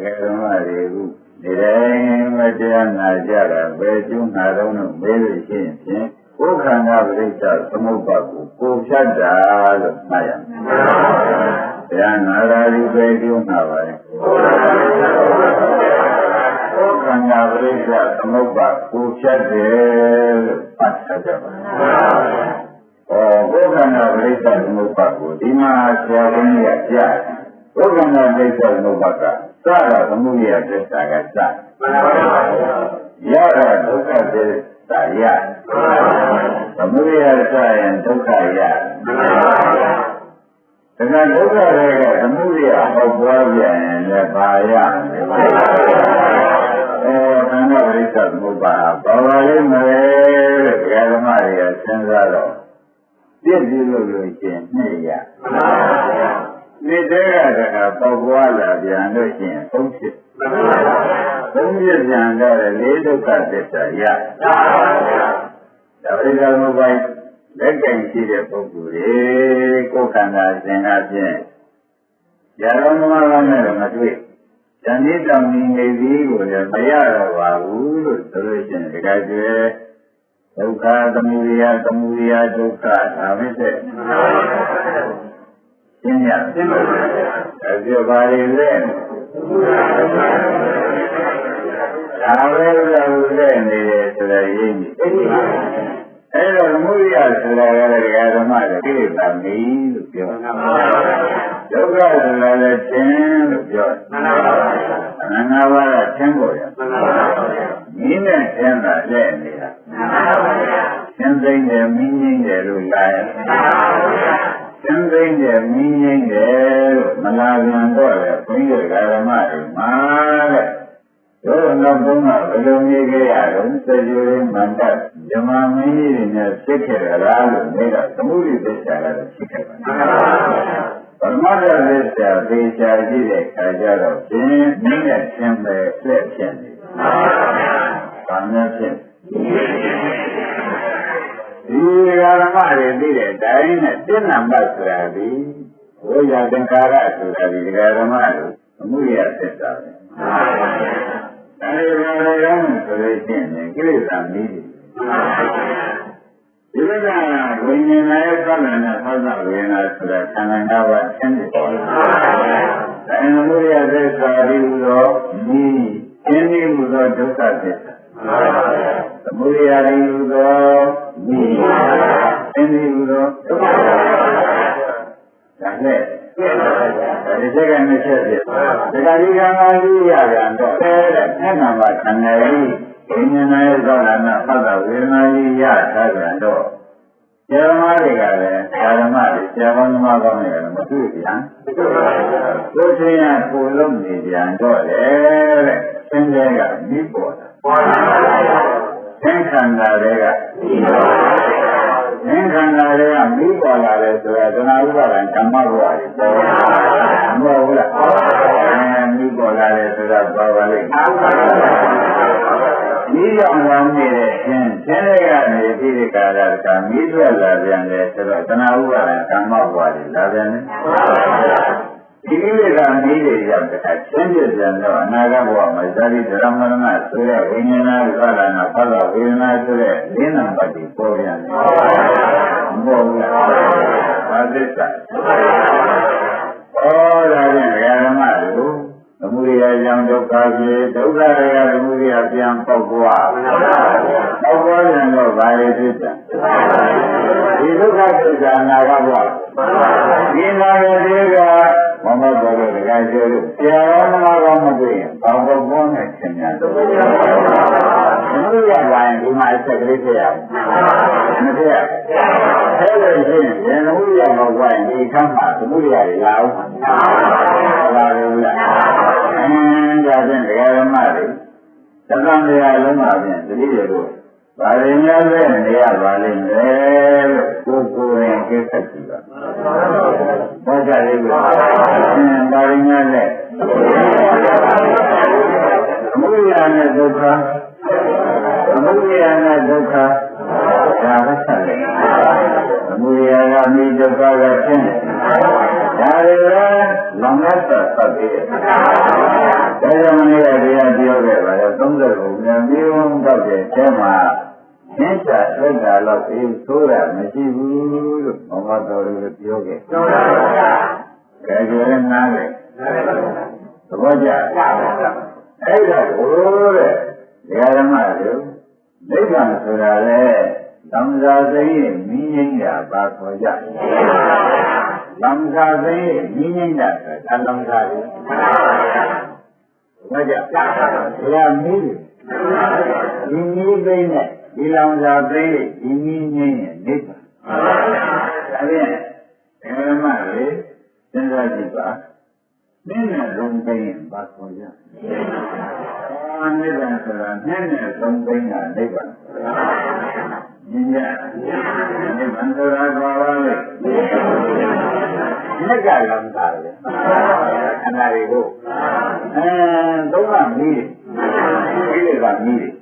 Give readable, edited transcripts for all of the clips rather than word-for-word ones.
ကယ်တော့လေခုဒီတိုင်းမတရားနာကြတာပဲကျုံးနာတော့လို့မေးလို့ရှိရင်ဖြင့်ကိုယ်ခန္ဓာပရိစ္ဆေသမုပ္ပါကိုကိုဖြတ်တာလို့မှတ်ရမယ်။တရားနာတာဒီပဲကျုံးနာပါလေ။ကိုယ်ခန္ဓာပရိစ္ဆေသမုပ္ပါကိုဖြတ်တယ်လို့မှတ်ထားကြပါလား။ကိုယ်ခန္ဓာပရိစ္ဆေသမုပ္ပါကိုဒီမှာဆရာဘုန်းကြီးကကြား။ကိုယ်ခန္ဓာပရိစ္ဆေသမုပ္ပါကစတာသမုဒိယသစ္စာကစ။ရတာဒုက္ခသစ္စာရ။သမုဒိယစရင်ဒုက္ခရ။ဒါကဒုက္ခတွေကသမုဒိယဟောပွားပြန်ရင်လည်းပါရ။ခန္ဓာပရိစ္ဆေသမုပ္ပါဘာပါလိမ့်မယ်တဲ့ဓမ္မတွေကစဉ်းစားတော့ပြည့်စုံလို့ရှိရင်နှစ်ရ။ဒီတဲကတည်းကပေါက်ပွားလာပြန်လို့ရှိရင်သုံးဖြစ်သုံးဖြစ်ပြန်တော့လေးဒုက္ခသစ္စာရဒါပရိစ္ဆေသမုပ္ပါလက်ကင်ရှိတဲ့ပုဂ္ဂိုလ်တွေကိုယ်ခန္ဓာစဉ်အပြင်ရတော်မှားနဲ့မတွေ့ဇန်တိတောင်နေနေသည်ကိုလည်းမရတော့ပါဘူးလို့ဆိုလို့ရှိရင်ဒီကကျဲဒုက္ခသမုဒယဒုက္ခဒါပဲတဲ့ရှင်းရရှင်းပါဘူးဒါပြောပါလေလေဒါပဲလို့လည်းနေတယ်ဆိုတော့ရင်းပြီအဲ့တော့သမုဒယဆိုတာကလည်းဓမ္မတွေပြည့်တာမီးလို့ပြောတာဒုက္ခဆိုတာလည်းသင်လို့ပြောတာအနန္တဘာကသင်ပေါ်ရမီးနဲ့သင်တာလက်နေတာသင်သိနေမီးငိမ့်တယ်လို့လာရသင်သိနေမီးငိမ့်တယ်လို့မလာပြန်တော့လေဘုန်းကြီးဓမ္မတွေမှာတဲ့တို့နောက်ဆုံးကဘယ်လိုနေခဲ့ရတော့စေကျိုးရင်းမန္တဓမ္မမင်းကြီးတွေနဲ့ဖြစ်ခဲ့ကြလားလို့နေကသမုဒိသစ္စာကတော့ဖြစ်ခဲ့ပါပရမတ္ထသစ္စာသေချာကြည့်တဲ့အခါကျတော့ဖြင့်နည်းနဲ့သင်ပဲလက်ဖြစ်နေဘာနဲ့ဖြစ်ဒီဓမ္မတွေသိတဲ့အတိုင်းနဲ့စိဏ္ဏမတ်ဆိုတာဒီဝိညာဉ်သင်္ခါရဆိုတာဒီဓမ္မတွေသမုဒိယသစ္စာပဲအဲဒီလိုရောဆိုလို့ရှိရင်ကိလေသာမီးတယ်ဒီလိုကဝိညာဉ်ရဲ့သလနဲ့သောတာဝေဒနာဆိုတာခန္ဓာ၅ပါးသင်တယ်ပေါ့။အဲဒီလိုရတဲ့သာရိဟုသောဒီသင်္နေဟုသောဒုက္ခသစ္စာ။သမုဒယရိဟုသောဒီသင်္နေဟုသောဒုက္ခသစ္စာ။ဒါနဲ့ဒီစက္ကန့်နဲ့ချက်ဖြစ်။ဒါကဒီကံမှာကြီးရပြန်တော့တဲ့ခန္ဓာမှာခန္ဓာကြီးဝိညာဉ်ရဲ့သောတာနဲ့သောတာဝေဒနာကြီးရထားပြန်တော့ဓမ္မတွေကလည်းဓမ္မတွေဆရာကောင်းသမားကောင်းတွေကလည်းမတွေ့ပြန်ကိုယ်ချင်းရကိုလုံးနေပြန်တော့လေတဲ့သင်္ကြန်ကမိပေါ်တာသင်္ခန္ဓာတွေကသင်္ခန္ဓာတွေကမိပေါ်လာတယ်ဆိုတာသနာဥပါဒံဓမ္မဘဝတွေပေါ်မဟုတ်ဘူးလားမိပေါ်လာတယ်ဆိုတာဘာပါလိမ့်ဒီကြောင့်လောင်းနေတဲ့ရှင်ဆင်းရဲကနေပြီးဒီကာလကမိထွက်လာပြန်တယ်ဆိုတော့သနာဥပါဒံဓမ္မဘဝတွေလာပြန်တယ်ဒီကိလေသာမိတွေရောက်တဲ့ဆင်းရဲပြန်တော့အနာဂတ်ဘဝမှာဇာတိဓမ္မရဏဆိုတဲ့ဝိညာဏဥပါဒနာဖသဝေဒနာဆိုတဲ့၄နံပါတ်ကိုပေါ်ပြန်တယ်မဟုတ်ဘူးလားဘာသစ္စာဩဒါဖြင့်ဓမ္မတို့သမုဒိယကြောင့်ဒုက္ခဖြစ်ဒုက္ခတွေကသမုဒိယပြန်ပေါက်ပွားပေါက်ပွားရင်တော့ဘာတွေဖြစ်တာဒီဒုက္ခသစ္စာနာကဘဝဒီနာရတွေကမမတော်တဲ့ကြိုးလို့ဆရာတော်မကောင်းမတွေ့ရင်ပေါက်ပေါ်နဲ့သင်များတော့သမုဒိယပိုင်းဒီမှာအချက်ကလေးထည့်ရအောင်မထည့်ရဘူးအဲ့လိုချင်းဉာဏ်သမုဒိယမောက်ပိုင်းဒီခါမှာသမုဒိယတွေလာအောင်လာလို့လားဒါဖြင့်ဓမ္မတွေသံဃာတရားလုံးပါဖြင့်တတိယတို့ဗာရင်းများနဲ့နေရပါလိမ့်မယ်လို့ကိုယ်ရင်ကိစ္စကြည့်ပါဘောကြလေးကဗာရင်းများနဲ့အမှုရနဲ့ဒုက္ခအမှုရနဲ့ဒုက္ခဒါပဲဆက်တယ်အမှုရကမိဒုက္ခကဖြစ်ဒါတွေလည်းလောင်ရတ်သက်ပြီးတယ် ကြောင့်မနေ့ကတရားပြောခဲ့ပါတော့30ခုမြန်ပြီးဝန်တော့တဲ့အဲမှာသင်္ချာသက်တာတော့အေးဆိုးတာမရှိဘူးလို့ဘုရားတော်လည်းပြောခဲ့။ဟုတ်ပါဘူး။ဒါကြလည်းနားလေ။သဘောကျ။အဲ့ဒါကိုတဲ့ဓမ္မတို့နိဗ္ဗာန်ဆိုတာလေသံဃာစိတ်မြင်းငိမ့်တာပါခေါ်ကြ။သံဃာစိတ်မြင်းငိမ့်တာဆိုတာသံဃာတွေ။ဟုတ်ကြ။ဒါမီးဒီမီးသိနဲ့ဒီလောင်စာသိဒီမီးငိမ့်ရဲ့နိဗ္ဗာန်။ဒါဖြင့်ဓမ္မတွေစဉ်းစားကြည့်ပါ။နည်းနဲ့လုံးသိရင်ပါခေါ်ကြ။နိဗ္ဗာန်ဆိုတာနည်းနဲ့လုံးသိတာနိဗ္ဗာန်။မြင်ကြနိဗ္ဗာန်ဆိုတာဘာလဲ။မြတ်ကလမ်းတာလေ။ခန္ဓာတွေကိုသုံးကမီးဒီကမီး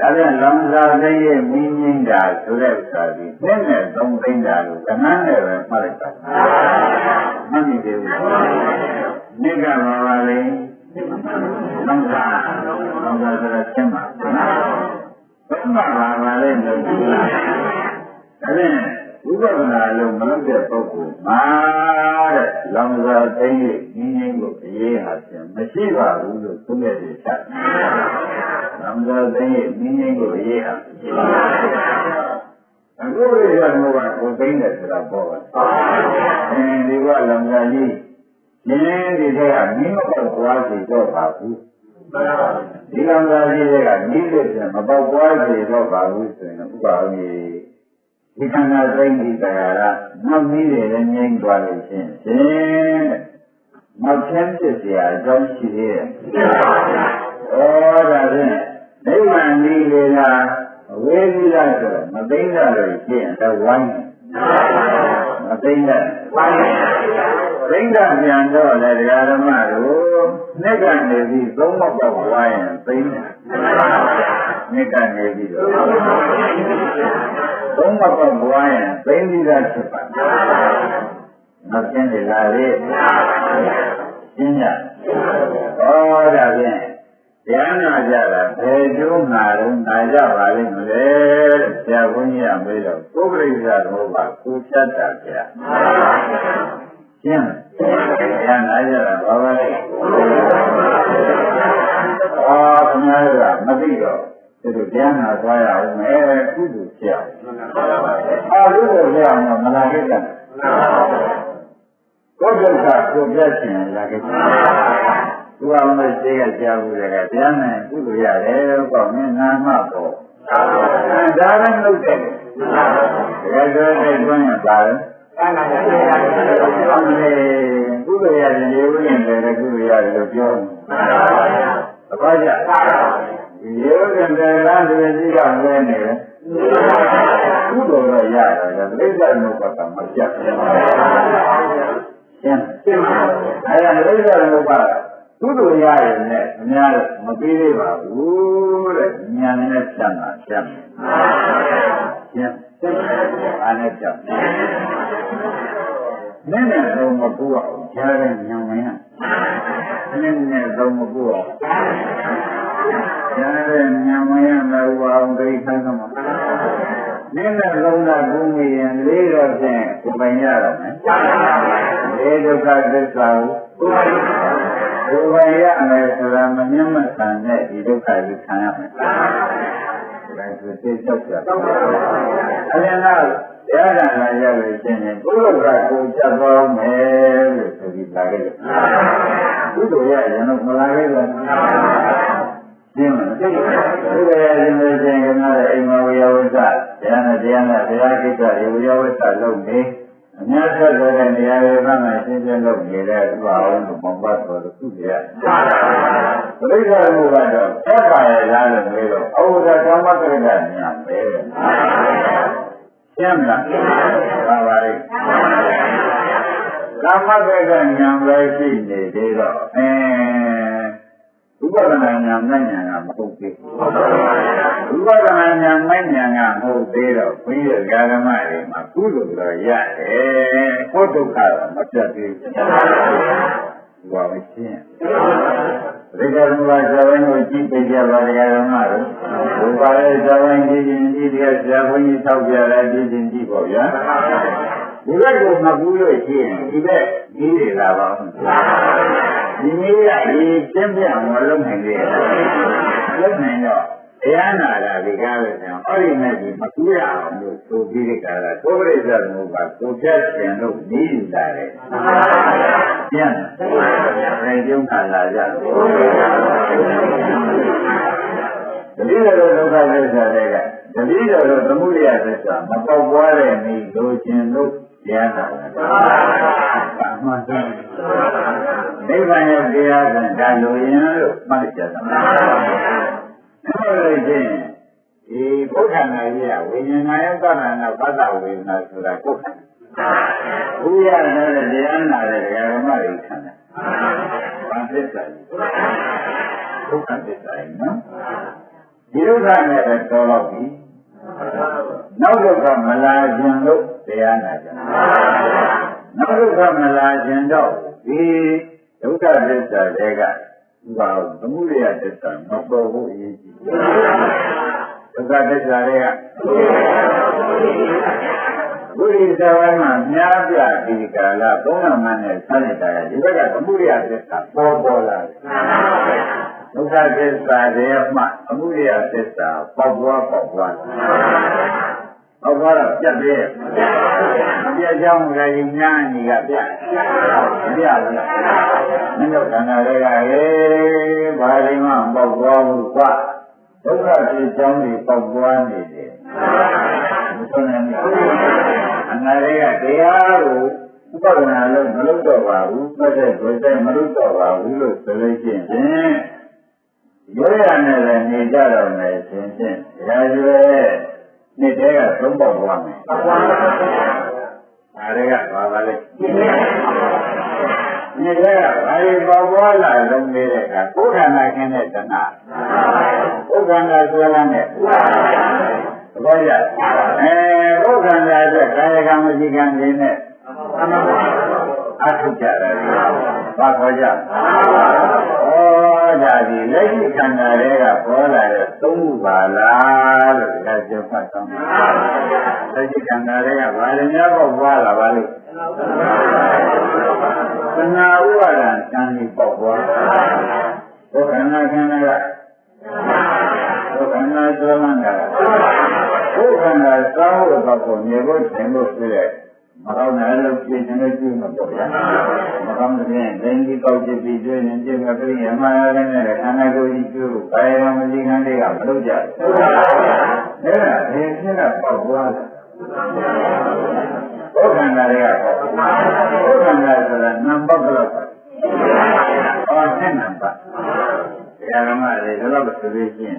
ဒါပြန်လောင်စာသိရဲ့မီးငိမ့်တာဆိုတဲ့ဥစ္စာဒီနည်းနဲ့သုံးသိမ့်တာလို့ကဏ္ဍနဲ့ပဲမှတ်လိုက်တာ။မှတ်မိသေးဘူး။နိဗ္ဗာန်ပါပါလေ။လောင်စာဆိုတာရှင်းပါ။သုံးပါပါလေလို့ဒါပြန်ဥပဒနာလို့မလုပ်တဲ့ပုဂ္ဂိုလ်မှာတဲ့လောင်စာသိရဲ့မီးငိမ့်ကိုအရေးဟာပြန်မရှိပါဘူးလို့သုံးရတဲ့ချက်။သံဃာသိရဲ့မင်းကြီးကိုရေးဟာအခုရရမောကကိုသိတဲ့ဆိုတာပေါ်ပါဒီကလံဃာကြီးရင်းဒီတဲ့ကမင်းမပေါ့ပွားစီတော့ပါဘူးဒီလံဃာကြီးကမိတဲ့ပြန်မပေါ့ပွားစီတော့ပါဘူးဆိုရင်ဥပအောင်ကြီးဒီခန္ဓာသိဒီတရားကနောက်ပြီးတယ်လည်းငြိမ့်သွားလို့ရှင်ရှင်နောက်ချမ်းဖြစ်เสียအကြောင်းရှိသေးတယ်ဒါဖြင့်နိဗ္ဗာန်ကြီးလေကဝေဒိယဆိုတော့မသိတာလို့ရှိရင်တော့ဝိုင်းမသိတာဝိုင်းသိတာပြန်တော့လေတရားဓမ္မတို့နှစ်ကနေပြီးသုံးမပေါက်ဝိုင်းရင်သိတာနှစ်ကနေပြီးတော့သုံးမပေါက်ဝိုင်းရင်သိပြီးသားဖြစ်ပါနောက်ကျင်းလေလာလေရှင်းကြဒါဖြင့်တရားနာကြတာဘယ်ကျိုးနာတော့နာကြပါလိမ့်မလဲတဲ့ဆရာဘုန်းကြီးကမေးတော့ပုဂ္ဂလိကတော်ကကိုဖြတ်တာဗျာရှင်းတရားနာကြတာဘာပါလဲခင်ဗျားကမသိတော့ဒီလိုတရားနာသွားရအောင်မယ်ကုသိုလ်ဖြစ်အောင်ကုသိုလ်ဖြစ်အောင်မလာခဲ့တာကိုယ်ဒုက္ခကိုပြတ်ချင်လာခဲ့သူကမရှိကကြားဘူးလေတရားနဲ့ကုသိုလ်ရတယ်ပေါ့မင်းနာမပေါ့ဒါလည်းလုပ်တယ်တကယ်ဆိုတဲ့တွန်းရပါလေကုသိုလ်ရတယ်ရေဦးရင်လည်းကုသိုလ်ရတယ်လို့ပြောတယ်ဘာကြရေဦးရင်လည်းလားဒီကြီးကလဲနေတယ်ကုသိုလ်တော့ရတယ်ဒါပြိဿနုပတမပြတ်ရှင်းအဲ့ဒါပြိဿနုပကုသိုလ်ရရင်လည်းအများတော့မပေးသေးပါဘူးတဲ့ဉာဏ်နဲ့ဖြတ်မှာဖြတ်မှာရှင်းအားနဲ့ဖြတ်နည်းနည်းတော့မပူအောင်ကြားတဲ့ဉာဏ်ဝင်နည်းနည်းတော့မပူအောင်ကြားတဲ့ဉာဏ်ဝင်လည်းအောင်ဒိဋ္ဌိကမှာနည်းနည်းလုံးလာကူးမိရင်လေးတော့ဖြင့်ကိုယ်ပိုင်ရတော့မယ်လေးဒုက္ခသစ္စာကိုယ်ပိုင်ရမယ်ဆိုတာမမြတ်မဆန်တဲ့ဒီဒုက္ခကိုခံရမယ်ဒါဆိုသိတော့ပြအရင်ကတရားဓမ္မရလို့ရှင်းရင်ဘုရားကကိုယ်ချက်ပေါင်းမယ်လို့ဆိုပြီးလာခဲ့တယ်ဘုရားရရင်တော့မလာခဲ့ဘူးရှင်းမလားဘုရားရရင်လည်းရှင်းကြတယ်အိမ်မဝေယဝိသတရားနဲ့တရားကိစ္စတွေဝေယဝိသလုပ်နေအများဆက်တဲ့နေရာတွေမှာရှင်းပြလုပ်နေတဲ့ဥပအောင်လို့မပတ်တော်လို့သူရပရိစ္ဆေမှုကတော့သက်ပါရဲ့လားလို့ပြောတော့ဩဝဒဓမ္မကရဏညာပဲရှင်းမလားပါပါလိမ့်ဓမ္မကရဏညာပဲရှိနေသေးတော့ဥပဒနာညာမဉဏ်ကမဟုတ်သေးဘူးဥပဒနာညာမဉဏ်ကမဟုတ်သေးတော့ဘုရားဓမ္မတွေမှာကုသိုလ်တော်ရတယ်ကိုယ်ဒုက္ခတော့မပြတ်သေးဘူးဘာလို့ရှင်းပြိ စ္စာသမုပ္ပါဇဝိုင်းကိုကြည့်ပြကြပါတရားဓမ္မတို့ဘုရားရဲ့ဇဝိုင်းကြည့်ရင်ကြည့်တယ်ဆရာဘုန်းကြီးထောက်ပြတာကြည့်ရင်ကြည့်ပေါ့ဗျာဒီဘက်ကိုမကူးလို့ရှိရင်ဒီဘက်ကြီးတွေလာပါဦးဒီနည်းကဒီကျင့်ပြအောင်မလုပ်နိုင်သေးဘူးလုပ်နိုင်တော့တရားနာတာဒီကားပဲဆိုတော့အဲ့ဒီနဲ့ဒီမကူးရအောင်လို့ဆိုပြီးဒီကားကသောပရိစ္ဆသမုပ္ပါကိုဖြတ်ခြင်းလို့နေယူလာတယ်ပြန်တယ်ကျုံးခါလာကြတယ်တတိယလိုဒုက္ခသစ္စာတွေကတတိယလိုသမုဒယသစ္စာမပေါက်ပွားတဲ့မိလိုခြင်းလို့တရားနာတယ်အမှန်တရားနိဗ္ဗာန်ရဲ့တရားကဒါလိုရင်လို့မှတ်ကြတာအဲ့ဒီချင်းဒီဘုဒ္ဓနာကြီးကဝိညာဉ်နာယသနာနာပတ္တဝေဒနာဆိုတာကိုယ်ခံဘုရားနဲ့တရားနာတဲ့ဓမ္မတွေခံတယ်ဘာသစ္စာကြီးဒုက္ခသစ္စာကြီးနော်ဒီဒုက္ခနဲ့ပဲတော်တော့ပြီနောက်ဒုက္ခမလာခြင်းလို့တရားနာကြနောက်ဒုက္ခမလာခြင်းတော့ဒီဒုက္ခသစ္စာတွေကဘာသမုဒယသစ္စာမပေါ်ဘူးအရေးကြီးဒုက္ခသစ္စာတွေကဘုရားသာဝနာများပြဒီကာလသုံးလမှနဲ့ဆက်နေတာကဒီဘက်ကသမုဒယသစ္စာပေါ်လာတယ်ဒုက္ခသစ္စာတွေမှသမုဒယသစ္စာပေါက်ပွားပေါက်ပွားတော့တော့ပြတ်သေးပြတ်ကြောင်းလည်းညာညီကပြတ်ဘူးမင်းတို့ခန္ဓာတွေကဘာတွေမှပေါက်ပွားဘူးကွာဒုက္ခဖြစ်ကြောင်းတွေပေါက်ပွားနေတယ်မဆုံးနိုင်ဘူးအနာတွေကတရားကိုဥပဒနာလို့မလုပ်တော့ပါဘူးပြတ်တဲ့ဒုစရိုက်မလုပ်တော့ပါဘူးလို့ဆိုလို့ရှိရင်ရိုးရနဲ့လည်းနေကြတော့မယ်ရှင်ဖြင့်တရားကျွဲနေ့တည်းကသုံးပေါက်သွားမယ်ဒါတွေကဘာပါလဲနေ့တည်းကဘာတွေပေါက်သွားလာလုံးနေတဲ့ကကိုယ်ခန္ဓာခင်းတဲ့တဏှာကိုယ်ခန္ဓာဆွဲလန်းတဲ့ဘောရကိုယ်ခန္ဓာအတွက်ကာယကံဝစီကံတွေနဲ့အထုကြတယ်ဘာခေါ်ကြဒါဒီလက်ရှိခန္ဓာတွေကပေါ်လာတဲ့သုံးခုပါလားလို့ဒါပြောဖတ်တော့လက်ရှိခန္ဓာတွေကဘာတွေများပေါက်ပွားလာပါလိမ့်သနာဥပါဒံတန်ပြီးပေါက်ပွားဘုခန္ဓာခန္ဓာကဘုခန္ဓာသောမန္တဘုခန္ဓာသောဖို့ပေါက်ဖို့မြေဖို့သင်ဖို့ပြည့်မကောင်းတဲ့လို့ပြင်နေကြည့်မှာပေါ့ဗျာမကောင်းတဲ့ဒိဋ္ဌိပေါက်ဖြစ်ပြီးကျွေးနေပြည့်ပြည့်ရမှားရတဲ့ခန္ဓာကိုယ်ကြီးကျိုးဘာယမတိခံတွေကမလုပ်ကြဘူးအဲ့ဒါဒီဖြစ်တာပေါက်သွားတယ်ဘုခန္ဓာတွေကပေါ့ဘုခန္ဓာဆိုတာနံပါတ်ဘယ်လောက်ပါနဲ့နံပါတ်တရားဓမ္မတွေဒီလောက်ဆိုလို့ရှိရင်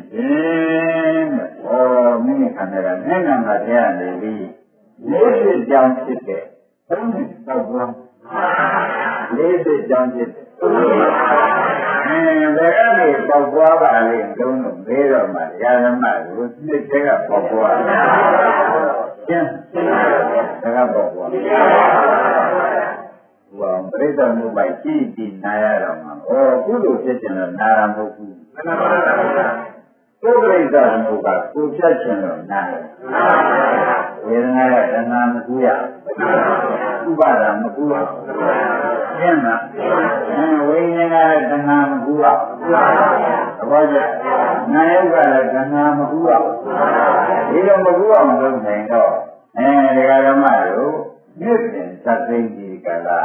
မိမိခန္ဓာကနဲ့နံပါတ်တရားနေပြီးလေးစစ်ကြောင်းဖြစ်တဲ့သုံးနှစ်တောက်သွားလေးစစ်ကြောင်းဖြစ်တဲ့ဘယ်ကနေပေါက်ပွားပါလိမ့်တုံးလို့မေးတော့မှတရားဓမ္မကိုနှစ်တက်ကပေါက်ပွားကျင်းတကပေါက်ပွားဘောပြိဿမှုပိုက်ကြည့်ပြီးနာရတော့မှာကုသိုလ်ဖြစ်ခြင်းတော့နာရမဟုတ်ဘူးကိုယ်ပြိဿမှုကကိုဖြတ်ခြင်းတော့နာရဝေဒနာကတဏှာမကူရဥပါဒာမကူရရှင်းလားဝိညာဉ်ကလည်းတဏှာမကူရသဘောကျနာယုတ်ကလည်းတဏှာမကူရဒီလိုမကူအောင်လုပ်နိုင်တော့ဒီကဓမ္မတို့မြစ်ပင်သတ်သိဒီကလာ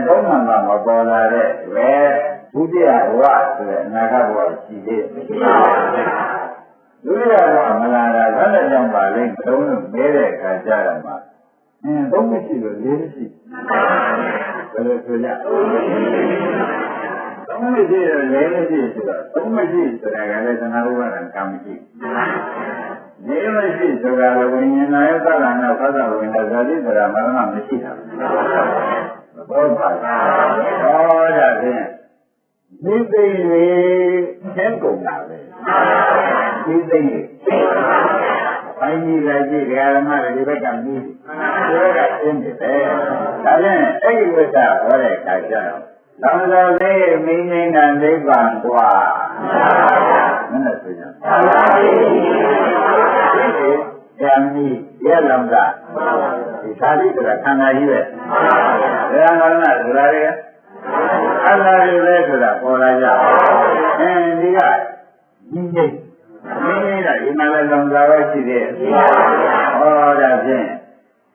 သုံးမှန်ကမပေါ်လာတဲ့ပဲဒုတိယဘဝဆိုတဲ့အနာဂတ်ဘဝရှိသေးတယ်ဒုတိယဘဝမလာတာဘယ်နဲ့ကြောင့်ပါလဲသုံးလို့မဲတဲ့အခါကျတော့မှသုံးမရှိလို့လေးမရှိဘယ်လိုဆိုကြသုံးမရှိတော့လေးမရှိဆိုတော့သုံးမရှိဆိုတာကလည်းသနာဥပါဒံကံမရှိလေးမရှိဆိုတာလည်းဝိညာဉ်နာယသက္ကနာဖသဝိညာဉ်ဇာတိဆိုတာမရဏမရှိတာဘောပါဟောဒါဖြင့်ဒီသိတွေသင်ကုန်တာပဲဒီသိတွေဘိုင်းကြီးလည်းကြည့်ဓမ္မတွေဒီဘက်ကမြည်ဒီဘက်ကသင်တယ်ပဲဒါဖြင့်အဲ့ဒီဝိသဟောတဲ့အခါကျတော့ လောင်စာသိမင်းငိမ့်တာနိဗ္ဗာန်กว่าမနဲ့ဆိုရင်ဉာဏ်ကြီးရဲ့လောင်စာဒီသာတိကခန္ဓာကြီးပဲဒါကလည်းဆိုတာလေခန္ဓာကြီးပဲဆိုတာပေါ်လာကြဒီကဒီနေတာဒီမှာလည်းလောင်စာပဲရှိသေးတယ်ဟောဒါဖြင့်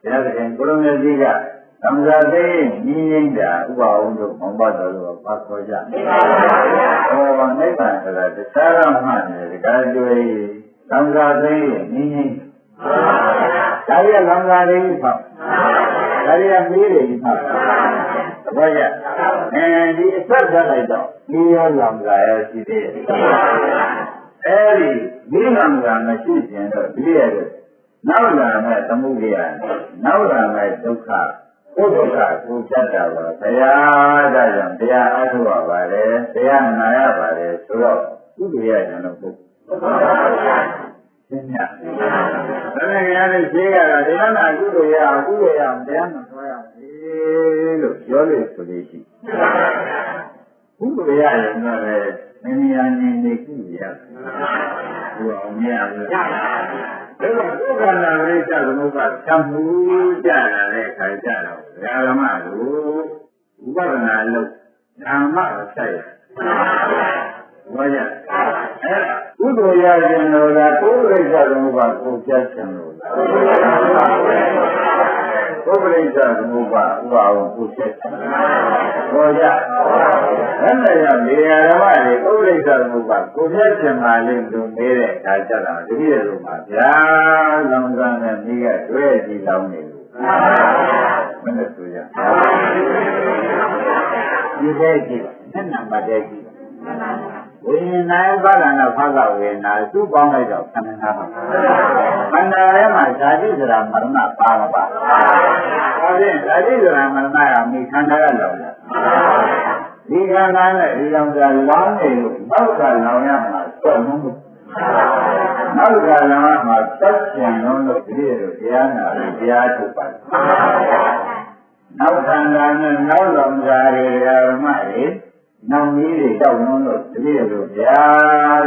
ဒါကရင်ကိုလိုမြတ်ကြီးကလောင်စာသိညီငိမ့်တာဥပအောင်တို့မောင်ပါတော်လို့ပါခေါ်ကြဟောနိဗ္ဗာန်ဆိုတာတရားတော်မှန်တယ်ဒါကြွေလောင်စာသိညီငိမ့်ဒါရလောင်စာလေးပေါ့ဒါရမီးတွေပေါ့ဘာကြဒီအဆက်ဆက်လိုက်တော့ဒီရောလောင်စာရဲ့ရှိသေးတယ်အဲဒီဒီလောင်စာမရှိရင်တော့ဒီရဲ့နောက်လာမဲ့သမုဒိယနောက်လာမဲ့ဒုက္ခကိုဒုက္ခကိုဖြတ်တာပါဘုရားဒါကြောင့်တရားအထုပါပါတယ်တရားနာရပါတယ်ဆိုတော့ဥပ္ပယဉာဏ်လို့ပုဂ္ဂိုလ်ရှင်းပြဒါနဲ့ရတဲ့ရှင်းရတာတရားနာကုသိုလ်ရအောင်ကုသိုလ်ရအောင်တရားမဆွဲရအောင်လို့ပြောလို့ဆိုလို့ရှိဥပ္ပယဉာဏ်ကလည်းမင်းများနေနေကုသိုလ်ရဘူးအောင်မရဘူးဒါကဥက္ကဋ္ဌရိစ္ဆသမုပ္ပါသံမှုကြတာတဲ့ခါကြတော့ဓမ္မတို့ဥပဒနာလို့ဓမ္မကိုဆက်ရဘာကြကုသိုလ်ရခြင်းလို့လားပုဂ္ဂိရိစ္ဆသမုပ္ပါကိုပြတ်ခြင်းလို့လားပုဂ္ဂိရိစ္ဆသမုပ္ပါဥပါဝကိုပြတ်ခြင်းဘောကြအဲ့ဒါကြောင့်ဒီဓမ္မတွေပုဂ္ဂိရိစ္ဆသမုပ္ပါကိုပြတ်ခြင်းပါလိမ့်လို့နေတဲ့အခါကြတာတတိယလုံးမှာဗျာလောင်စာနဲ့မိကတွေ့ကြည့်လောင်းနေလို့မနဲ့ဆိုရဒီတဲ့ကြည့်နဲ့နံပါတ်တဲ့ကြည့်ဝိညာဉ်ပါဒနာဖသဝေနာသူ့ပေါင်းလိုက်တော့ခန္ဓာပါခန္ဓာထဲမှာဇာတိဇရာမရဏပါမပါဒါဖြင့်ဇာတိဇရာမရဏကမိခန္ဓာကလောင်တယ်ဒီခန္ဓာနဲ့ဒီလောင်စာလောင်းနေလို့နောက်ကလောင်ရမှာစော့လို့နောက်ကလောင်ရမှာသက်ကျင်လို့ဒီလိုတရားနာပြီးတရားထုတ်ပါနောက်ခန္ဓာနဲ့နောက်လောင်စာတွေဓမ္မတွေနောင်ကြီးတွေတောက်လို့ဒီလိုဗျာ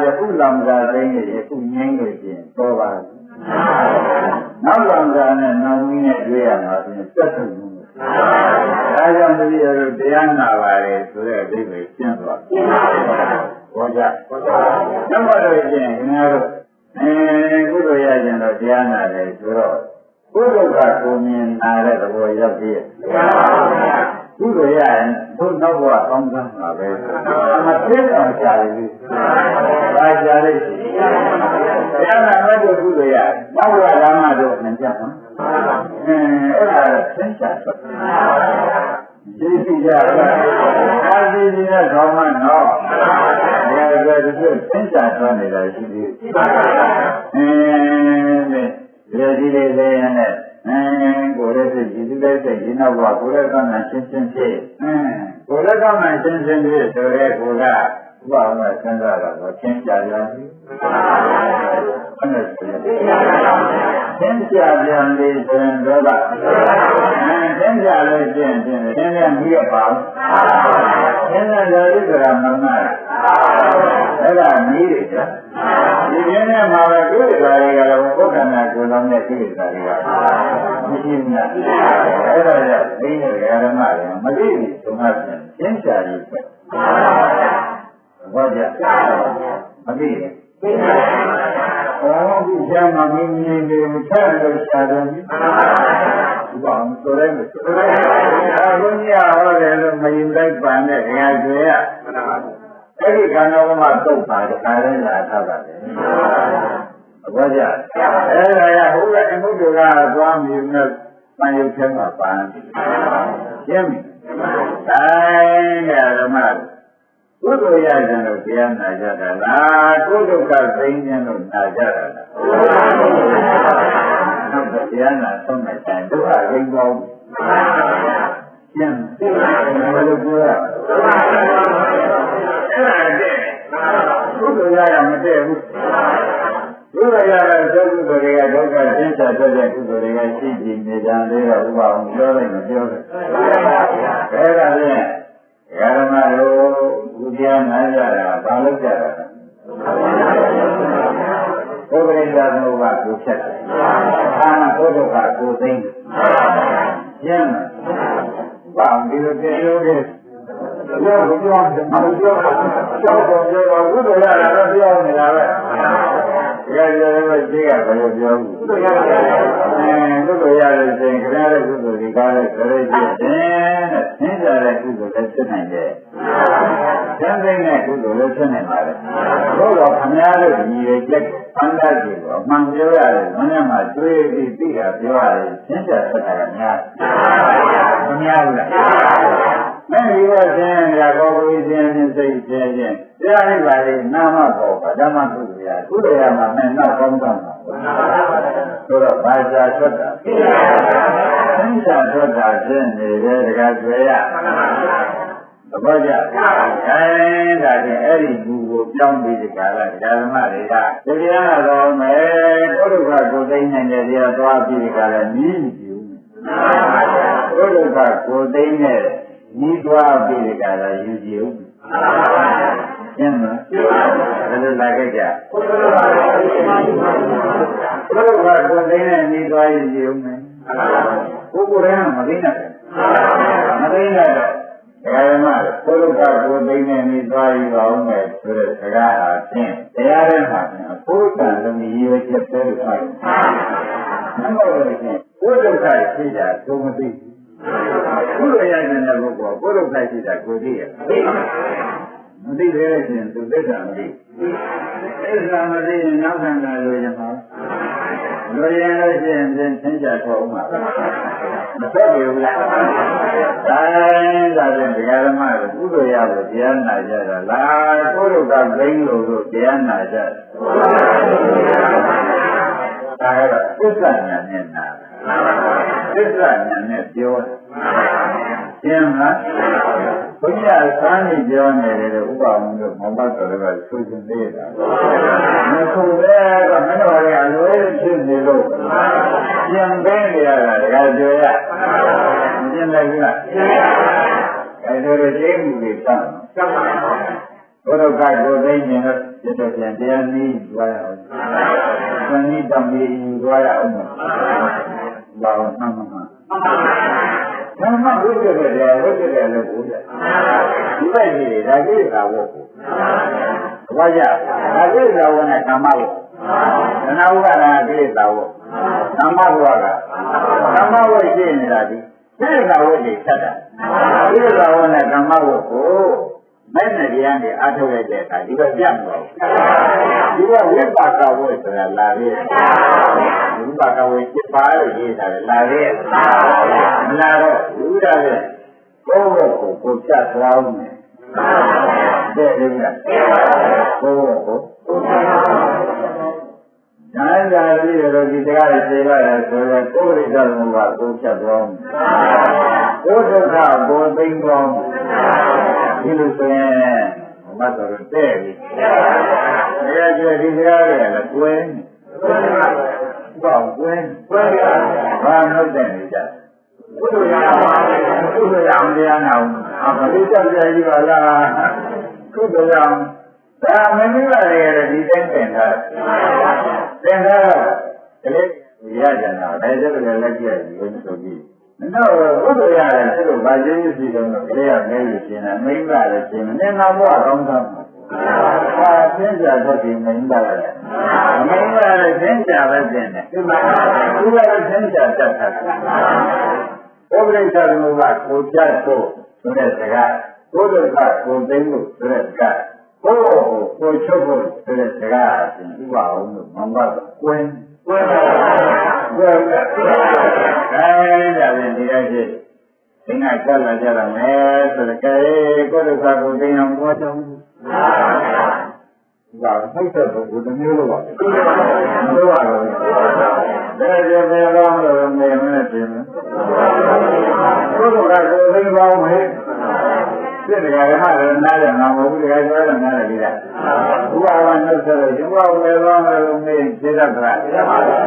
ယခုလောင်စာသိနေယခုငြိမ်းလို့ပြင်တော့ပါနောက်လောင်စာနဲ့နောင်ကြီးနဲ့တွေ့ရမှာပြင်သက်ထုတ်လို့ဒါကြောင့်ဒီလိုတရားနာပါလေဆိုတဲ့အဓိပ္ပာယ်ရှင်းသွားပြီဟောကြသမ္မာလို့ရှင်ခင်ဗျားတို့ကုသိုလ်ရခြင်းတော့တရားနာတယ်ဆိုတော့ကုသိုလ်ကကိုမြင်နာတဲ့သဘောရောက်သေးရဲ့ကုသိုလ်ရရင်ဘုနောက်ဘဝကောင်းစားမှာပဲမသိအောင်ရှားလို့ဒါရှားလို့တရားနာမဲ့ကုသိုလ်ရနောက်ဘဝဓမ္မတို့မကြဘူးအဲ့ဒါသင်္ချာဆိုဒီစီကြတာအာဒီဒီနဲ့ခေါင်းမနော်ဒါကြတဲ့သူသင်္ချာဆိုနေတာရှိသေးတယ်ဒီလေးလေးနဲ့ကိုယ်ရဲ့စိတ်ဒီလေးစိတ်ဒီနောက်ကကိုယ်ရဲ့ကောင်းတာရှင်းရှင်းဖြစ်ကိုယ်ရဲ့ကောင်းတာရှင်းရှင်းဖြစ်ဆိုရဲကိုယ်ကဥပအောင်နဲ့စဉ်းစားတာတော့သင်္ချာကြောင့်အဲ့ဒါဆိုရင်သင်္ချာပြန်လေးဆိုရင်တော့သင်္ချာလို့ရှင်းရှင်းသင်္ချာမြည်ရပါဘူးသင်္ချာတော်ရစ်ဆိုတာမမှန်အဲ့ဒါမြည်တယ်ကြာဒီပြင်းနဲ့မှာပဲကိလေသာတွေကလည်းဘုဒ္ဓနာကိုယ်တော်နဲ့ကိလေသာတွေကမရှိဘူးလားအဲ့ဒါကြောင့်သိတဲ့ဓမ္မတွေမသိဘူးဆိုမှပြန်သင်္ချာကြီးပဲဘာကြမသိဘူးဒီကျမ်းမှာမင်းကြီးတွေဆက်လို့ရှာတယ်ဒီဘာမှဆိုရဲမဆိုဘုန်းကြီးဟောတယ်လို့မရင်လိုက်ပါနဲ့ငါကြွေရအဲ့ဒီခန္ဓာကမှတုတ်ပါတခါလဲလာထားပါတယ်ဘာကြအဲ့ဒါရဟိုကအမှုတွေကသွားမြင်တဲ့ပန်ရုပ်ထဲမှာပါနေရှင်းပြီတိုင်းဓမ္မကုသိုလ်ရခြင်းလို့တရားနာကြတာလားကုဒုက္ခသိဉ္ဇဉ်လို့နာကြတာလားဟုတ်တယ်တရားနာဆုံးမဲ့တိုင်ဒုက္ခသိဉ္ဇဉ်ရှင်းဘယ်လိုပြောရအဲ့ဒါတဲ့ကုသိုလ်ရရမတည့်ဘူးကုသိုလ်ရတဲ့ဒုက္ခတွေကဒုက္ခသင်္ချာတဲ့ကုသိုလ်တွေကရှိကြည်နေကြတယ်တော့ဥပအောင်ပြောလိုက်မပြောနဲ့အဲ့ဒါလည်း ဓမ္မတို့ဘုရားနာကြတာဘာလို့ကြတာဘုရားတရားတော်ကကိုဖြတ်တယ်အာနာဘုဒ္ဓကကိုသိမ့်ကျမ်းဘာဒီလိုပြောခဲ့ပြောပြောမပြောပြောဘုရားရတာတော့ပြောနေတာပဲရရရရှိကဘယ်လိုပြောဘူးကုသိုလ်ရတဲ့ချိန်ခရတဲ့ကုသိုလ်ဒီကားတဲ့ခရစ်ဖြစ်တယ်သင်္ကြန်တဲ့ကုသိုလ်လည်းဖြစ်နိုင်တယ်။ကျမ်းသိတဲ့ကုသိုလ်လည်းဖြစ်နိုင်ပါတယ်။ဘုရားခမည်းတော်ညီရဲ့ကျက်ဖန်တာကြီးကိုအမှန်ပြောရတယ်။မနေ့မှတွေးပြီးသိတာပြောရတယ်။သင်္ကြန်ဆက်တာကများမများဘူးလား။မင်းဒီကချင်းရကောဝိခြင်းနဲ့စိတ်ချင်းချင်းတရားလိုက်ပါလေနာမပေါ်ပါဓမ္မကုသိုလ်ရကုသိုလ်ရမှာမင်းနောက်ကောင်းတာပါဆိုတော့ဘာသာထွက်တာသင်္ချာထွက်တာဖြစ်နေတယ်တခါကျွေရသဘောကျဒါဖြင့်အဲ့ဒီဘူကိုပြောင်းပြီးဒီကလာဓမ္မတွေကတရားတော်မယ်ဘုရားကိုသိနိုင်တဲ့တရားသွားပြီးဒီကလာနီးကြည့်ဘုရားကိုသိတဲ့နီးသွားပြီးဒီကလာယူကြည့်ကျင်းမလားဒါလည်းလာခဲ့ကြဘုရားကိုသိတဲ့နီးသွားယူကြည့်ဦးမယ်ဘုရားကမသိနိုင်ဘူးမသိနိုင်တော့ဓမ္မဘုရားကိုသိတဲ့နီးသွားယူအောင်မယ်ဆိုတဲ့စကားဟာဖြင့်တရားထဲမှာဘုရားလုံးကြီးရွေးချက်ပေးလို့ပါတယ်။မဟုတ်လို့ဖြင့်ဘုရားရှိတာကိုမသိဘူးဘုရားရဲ့တဲ့ပုဂ္ဂိုလ်ဘုရားရှိတာကိုသိရမသိသေးရင်သူသိတာမသိသိတာမသိရင်နောက်ခံတာလိုချင်ပါလိုရင်လို့ရှိရင်သင်္ကြန်ထောက်မှာမဆက်ဘူးလားဒါဖြင့်တရားဓမ္မကိုကုသိုလ်ရဖို့တရားနာကြတာလားကိုယ်တို့ကဘိန်းလို့တရားနာကြဒါကတော့သစ္စာဉာဏ်နဲ့နာသစ္စာဉာဏ်နဲ့ပြောရှင်းလားဘုရားစမ်းနေပြောနေတယ်ဥပမာမျိုးမောင်ပတ်တော်ကဆိုချင်သေးတာမဆိုပဲကမင်းတို့ကအလွယ်ဖြစ်နေလို့ပြန်ပေးနေရတာတကယ်ပြောရရှင်းလိုက်ပြီလားအဲ့ဒါတွေသိမှုတွေစမ်းဘုရားကိုသိနေတော့ဒီတော့ပြန်တရားနည်းကြွားရအောင်သံဤတံမီကြွားရအောင်ဘာလို့မှမမှဓမ္မဝိတ္တရဲ့ဝိတ္တရဲ့လို့ဘုရားဒီဘက်ကြီးဒါကိစ္စဝတ်ကိုဘာကြဒါကိစ္စဝတ်နဲ့ဓမ္မဝတ်ဓနဝကရာကိစ္စဝတ်ဓမ္မဝကဓမ္မဝတ်ရှိနေတာဒီကိစ္စဝတ်ကြီးဆက်တာကိစ္စဝတ်နဲ့ဓမ္မဝတ်ကိုမဲ့နဲ့တရားနဲ့အထုတ်လိုက်တဲ့အခါဒီတော့ပြတ်မှာဒီကဝိပါကဝတ်ဆိုတာလာရဲ့ဝိပါကဝတ်7ပါးလို့ရေးထားတယ်လာရဲ့မလာတော့ဥဒ္ဒါရဲ့ကိုယ်ကိုဖြတ်သွားအောင်မယ်တဲ့ဒီကကိုယ်ကိုညာညာပြီးတော့ဒီတရားတွေသိရတယ်ဆိုတော့ကိုယ်ရိစ္ဆာမှုကကိုယ်ဖြတ်သွားအောင်ကိုယ်ဒုက္ခကိုသိမ်းသွားအောင်ဒီလိုဆိုရင်မတ်တော်တဲ့ပြီတရားကျဒီတရားတွေလည်းကွယ်ပေါ့ကွယ်ဘာလို့တဲ့နေကြကုသိုလ်ရအောင်ကုသိုလ်ရအောင်တရားနာအောင်အဘိဓမ္မာကြီးပါလားကုသိုလ်ရအောင်ဒါမင်းကြီးရတယ်ဒီတိုင်းသင်ထားတော့ဒီလေးရကြတာဘယ်လိုလဲလက်ကြည့်ရလို့ဆိုပြီးနော်ဘုရားရတယ်သူတို့ဗာကျင်းရှိတယ်လို့တရားမဲလို့ရှင်းတာမိမ့်ပါလေရှင်းတယ်နာမောကောင်းတာဟာသင်္ကြန်တော့ဒီမိမ့်ပါလေမိမ့်ပါလေသင်္ကြန်ပဲရှင်းတယ်ဒီမှာသူကလည်းသင်္ကြန်တတ်တာဘုရားတရားတော်ကကိုကြတ်ဖို့ဆိုတဲ့စကားဘုရားကကိုသိမှုဆိုတဲ့စကားကိုချုပ်ဖို့ဆိုတဲ့စကားအပြင်ဥပအောင်လို့မမတ်ကွင်းဘယ်လိုလဲဒါလည်းဒီလိုက်ရှိသင်္ကဆက်လာကြတာမယ်ဆိုတော့ကဲကိုယ်ဒုက္ခကိုသိအောင်ပြောကြအောင်ဒါနှိမ့်တဲ့ဘုရားတမျိုးလို့ပါဘယ်လိုပါလဲဘယ်လိုလို့နေမလဲပြင်ကိုယ်ဒုက္ခကိုသိအောင်မယ်ဖြစ်တယ်ကဓမ္မလည်းနားတယ်ငါမဟုတ်ဘူးတကယ်ပြောတယ်နားတယ်ဒီလားဥပဝါနှုတ်ဆိုတော့ဥပဝေရောလို့မေးစေတတ်တာ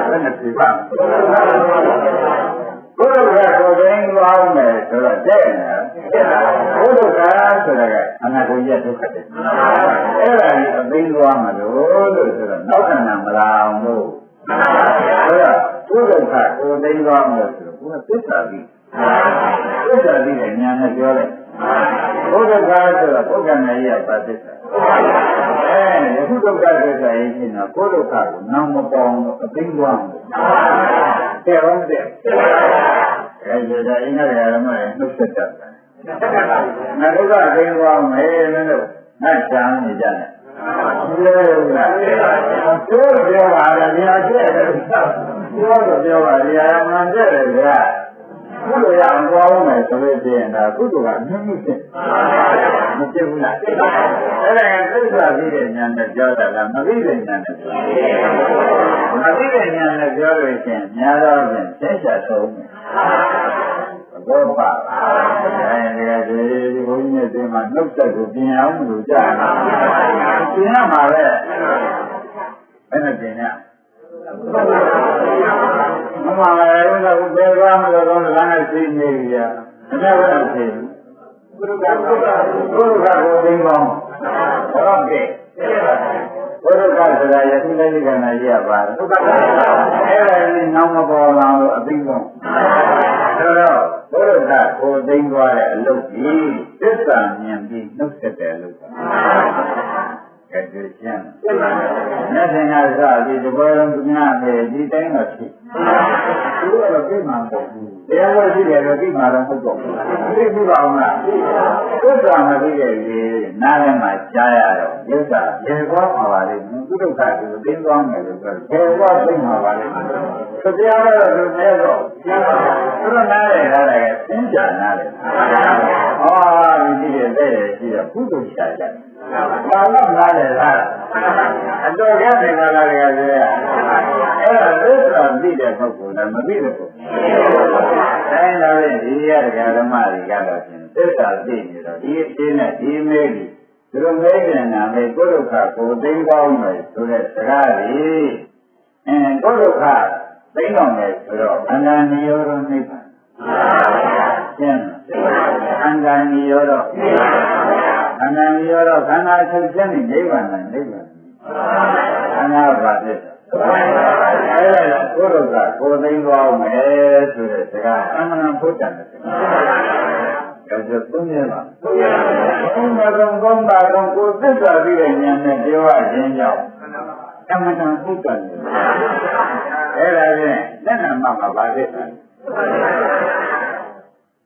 ဘယ်နဲ့ပြပါ ဘုဒ္ဓကကိုယ်သိမ်းသွားမယ်ဆိုတော့တဲ့နော်ဘုဒ္ဓကဆိုတာကအနာကိုရဒုက္ခတဲ့အဲ့ဒါကြီးအသိသွားမှာလို့ဆိုတော့နောက်ခဏမလာအောင်လို့အဲ့ဒါဘုဒ္ဓကကိုယ်သိမ်းသွားမယ်ဆိုတော့ဘုရားသစ္စာပြီးသစ္စာပြီးတဲ့ဉာဏ်နဲ့ပြောလိုက်ဘုဒ္ဓကဆိုတော့ဘုက္ခနာရပါသစ္စာယခုဒုက္ခသစ္စာရေးခြင်းတော့ဘုဒ္ဓကကိုနောင်မပေါအောင်အသိသွားမှာတဲ့ဟုတ်တယ်အဲဒီဒါအင်းရရမနှုတ်ဆက်တတ်တယ်ငါဒုက္ခသိမ်းသွားမယ်လို့ငါချမ်းနေကြတယ်ပြောပါလေညာကျက်တယ်ပြောပါလေညာမှန်တယ်ဗျာကုသိုလ်ရအောင်သွားအောင်မယ်ဆိုလို့ရှိရင်ဒါကုသိုလ်ကအမြင့်မြင့်ဖြစ်မဖြစ်ဘူးလားအဲ့ဒါကသစ္စာပြီးတဲ့ဉာဏ်နဲ့ပြောတာကမသိတဲ့ဉာဏ်နဲ့ပြောမသိတဲ့ဉာဏ်နဲ့ပြောလို့ရှိရင်များတော့ဖြင့်သိချဆုံးမယ်ဘောပါအဲဒီဘုန်းကြီးတွေမှာနှုတ်ဆက်ကိုပြင်အောင်လို့ကြားတာပြင်ရမှာပဲအဲ့ဒါပြင်ရမမလည်းဘုရားဘယ်သွားမလို့တော့လမ်းနဲ့သိနေပြီဗျာမနေ့ကသိဘုရားကိုသိမ်းကောင်းဟုတ်ကဲ့ဘုရားဆိုတာယသိလေးကနာကြီးရပါတယ်အဲ့ဒါကြီးနောက်မပေါ်လာလို့အသိကောင်းဆိုတော့ဘုရားကိုသိမ်းသွားတဲ့အလုပ်ကြီးသစ္စာမြင်ပြီးနှုတ်ဆက်တဲ့အလုပ်ပါကဲဒီကျမ်းမြတ်ရှင်ကစပြီးဒီဘောလုံးကပဲဒီတိုင်းတော့ဖြစ်သူကတော့ပြမှာမဟုတ်ဘူးတရားဝဲရှိတယ်တော့ပြမှာတော့မဟုတ်တော့ဘူးသိပြီပါအောင်လားသစ္စာမသိတဲ့ရေနားထဲမှာကြားရတော့သစ္စာရေကောပါပါလိမ့်မယ်သူဒုက္ခကိုသိသွားမယ်လို့ပြောတယ်ရေကောသိမှာပါလိမ့်မယ်တရားတော့သူမဲတော့သူတို့နားလေထားတယ်သင်္ကြန်နားလေဒီကြည့်တဲ့ရှိတော့ကုသိုလ်ရှာကြတယ်ဘာလို့နားလေထားအတော်ကတည်းကလာကြတယ်အဲ့ဒါသစ္စာသိတဲ့ပုဂ္ဂိုလ်နဲ့မသိတဲ့ပုဂ္ဂိုလ်တိုင်းလာတဲ့ဒီရတရားဓမ္မတွေကတော့ဖြင့်သစ္စာသိနေတော့ဒီအင်းနဲ့ဒီမဲကြီးသူတို့မဲကျင်နာမဲကိုယ်ဒုက္ခကိုသိမ်းကောင်းမယ်ဆိုတဲ့စကားကြီးကိုယ်ဒုက္ခသိမ်းတော့မယ်ဆိုတော့အနန္တရောဓနိဗ္ဗာန်ရှင်းအန္တနိရောဓအနန္တရောဓခန္ဓာချုပ်ခြင်းနဲ့နိဗ္ဗာန်နဲ့နိဗ္ဗာန်အနာပါသစ္စာအဲ့ဒါကိုယ်ဒုက္ခကိုသိမ်းသွားမယ်ဆိုတဲ့စကားအမှန်ဘုဒ္ဓံတဲ့ဒါဆိုသုံးရပါသုံးပါတော့ကောင်းပါတော့ကိုသစ္စာပြီးတဲ့ဉာဏ်နဲ့ပြောရခြင်းကြောင့်အမှန်တန်ဘုဒ္ဓံအဲ့ဒါဖြင့်လက်နံမှာပါသစ္စာ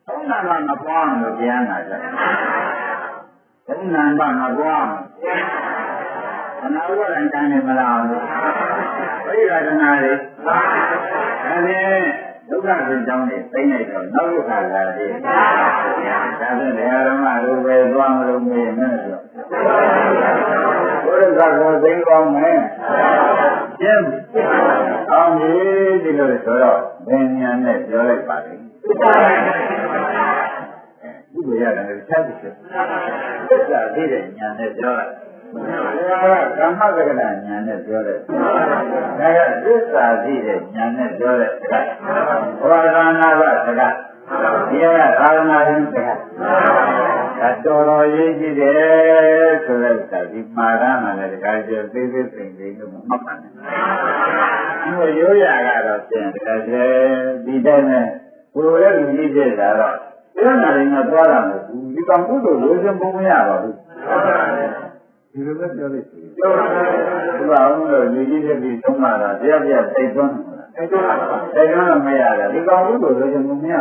သုံးနာမှာမပွားလို့ပြန်လာကြသုံးနာမှာမပွားအနာဝရဏတန်နေမလားလို့ဝိရဒနာတွေအဲဒီဒုက္ခကိုကြောင်းနေသိနေတော့နောက်ဒုက္ခလာတယ်ဒါဖြင့်ဓမ္မလိုပဲသွားမလို့မေးမယ်ဆိုဘုရားကိုသိကောင်းမယ်ရှင်းအောင်ပြီဒီလိုဆိုတော့ဘယ်ဉာဏ်နဲ့ပြောလိုက်ပါလိမ့်ဘုရားရတယ်ချက်ချက်သစ္စာသိတဲ့ဉာဏ်နဲ့ပြောလိုက်ကာမသက္ကနာဉာဏ်နဲ့ပြောတဲ့ဒါကသစ္စာသိတဲ့ဉာဏ်နဲ့ပြောတဲ့စကားဘောဓနာဘစကားဒီကသာသနာ့ရှင်စကားဒါတော်တော်ရေးကြည့်တယ်ဆိုတဲ့ဥစ္စာဒီမှာရမှာလည်းတခါကျသေးသေးသိမ့်သိမ့်လို့မှတ်ပါနဲ့ဒီရိုးရာကတော့ပြင်တခါကျဒီတိုင်းနဲ့ဘုရားရဲ့လူကြီးပြတာတော့ပြောတာလည်းမသွားတာမဟုတ်ဘူးဒီကောင်ကုသိုလ်လို့ရှင်ပုံမရပါဘူးဒီလိုပဲပြောလိုက်ပြောတာဒီပါအောင်လို့ညီကြီးတဲ့ဒီသုံးလာတာတရားပြတိတ်သွန်းတိတ်သွန်းမရတာဒီကောင်ကုသိုလ်လို့ရှင်မရ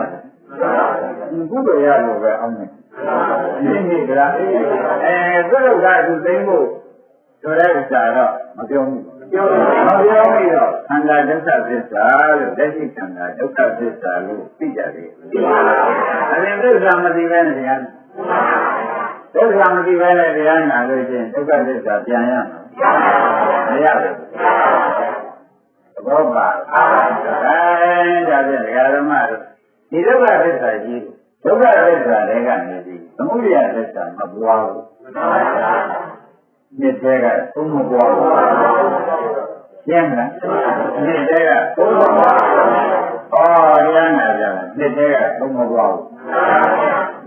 ဘူးကုသိုလ်ရလို့ပဲအောင်မယ်ဒီနေ့ကသူတို့ကသူသိမ်းဖို့ဆိုတဲ့ဥစ္စာတော့မပြောဘူးမပြောပြီးတော့ခန္ဓာဒုက္ခသစ္စာလို့လက်ရှိခန္ဓာဒုက္ခသစ္စာလို့သိကြတယ်အဲဒီသစ္စာမသိဘဲနဲ့တရားဒုက္ခမသိဘဲနဲ့တရားနာလို့ချင်းဒုက္ခသစ္စာပြန်ရမှာမရဘူးသဘောပါဒါဖြင့်ဒကာဓမ္မတို့ဒီဒုက္ခသစ္စာကြီးဒုက္ခသစ္စာတွေကနေပြီးသမုဒယသစ္စာမပွားဘူးမြစ်တွေကသုံးမပွားဘူးရှင်းလားမြစ်တွေကသုံးမပွားဘူး တရားနာကြတယ်နှစ်တဲကသုံးမပွားဘူး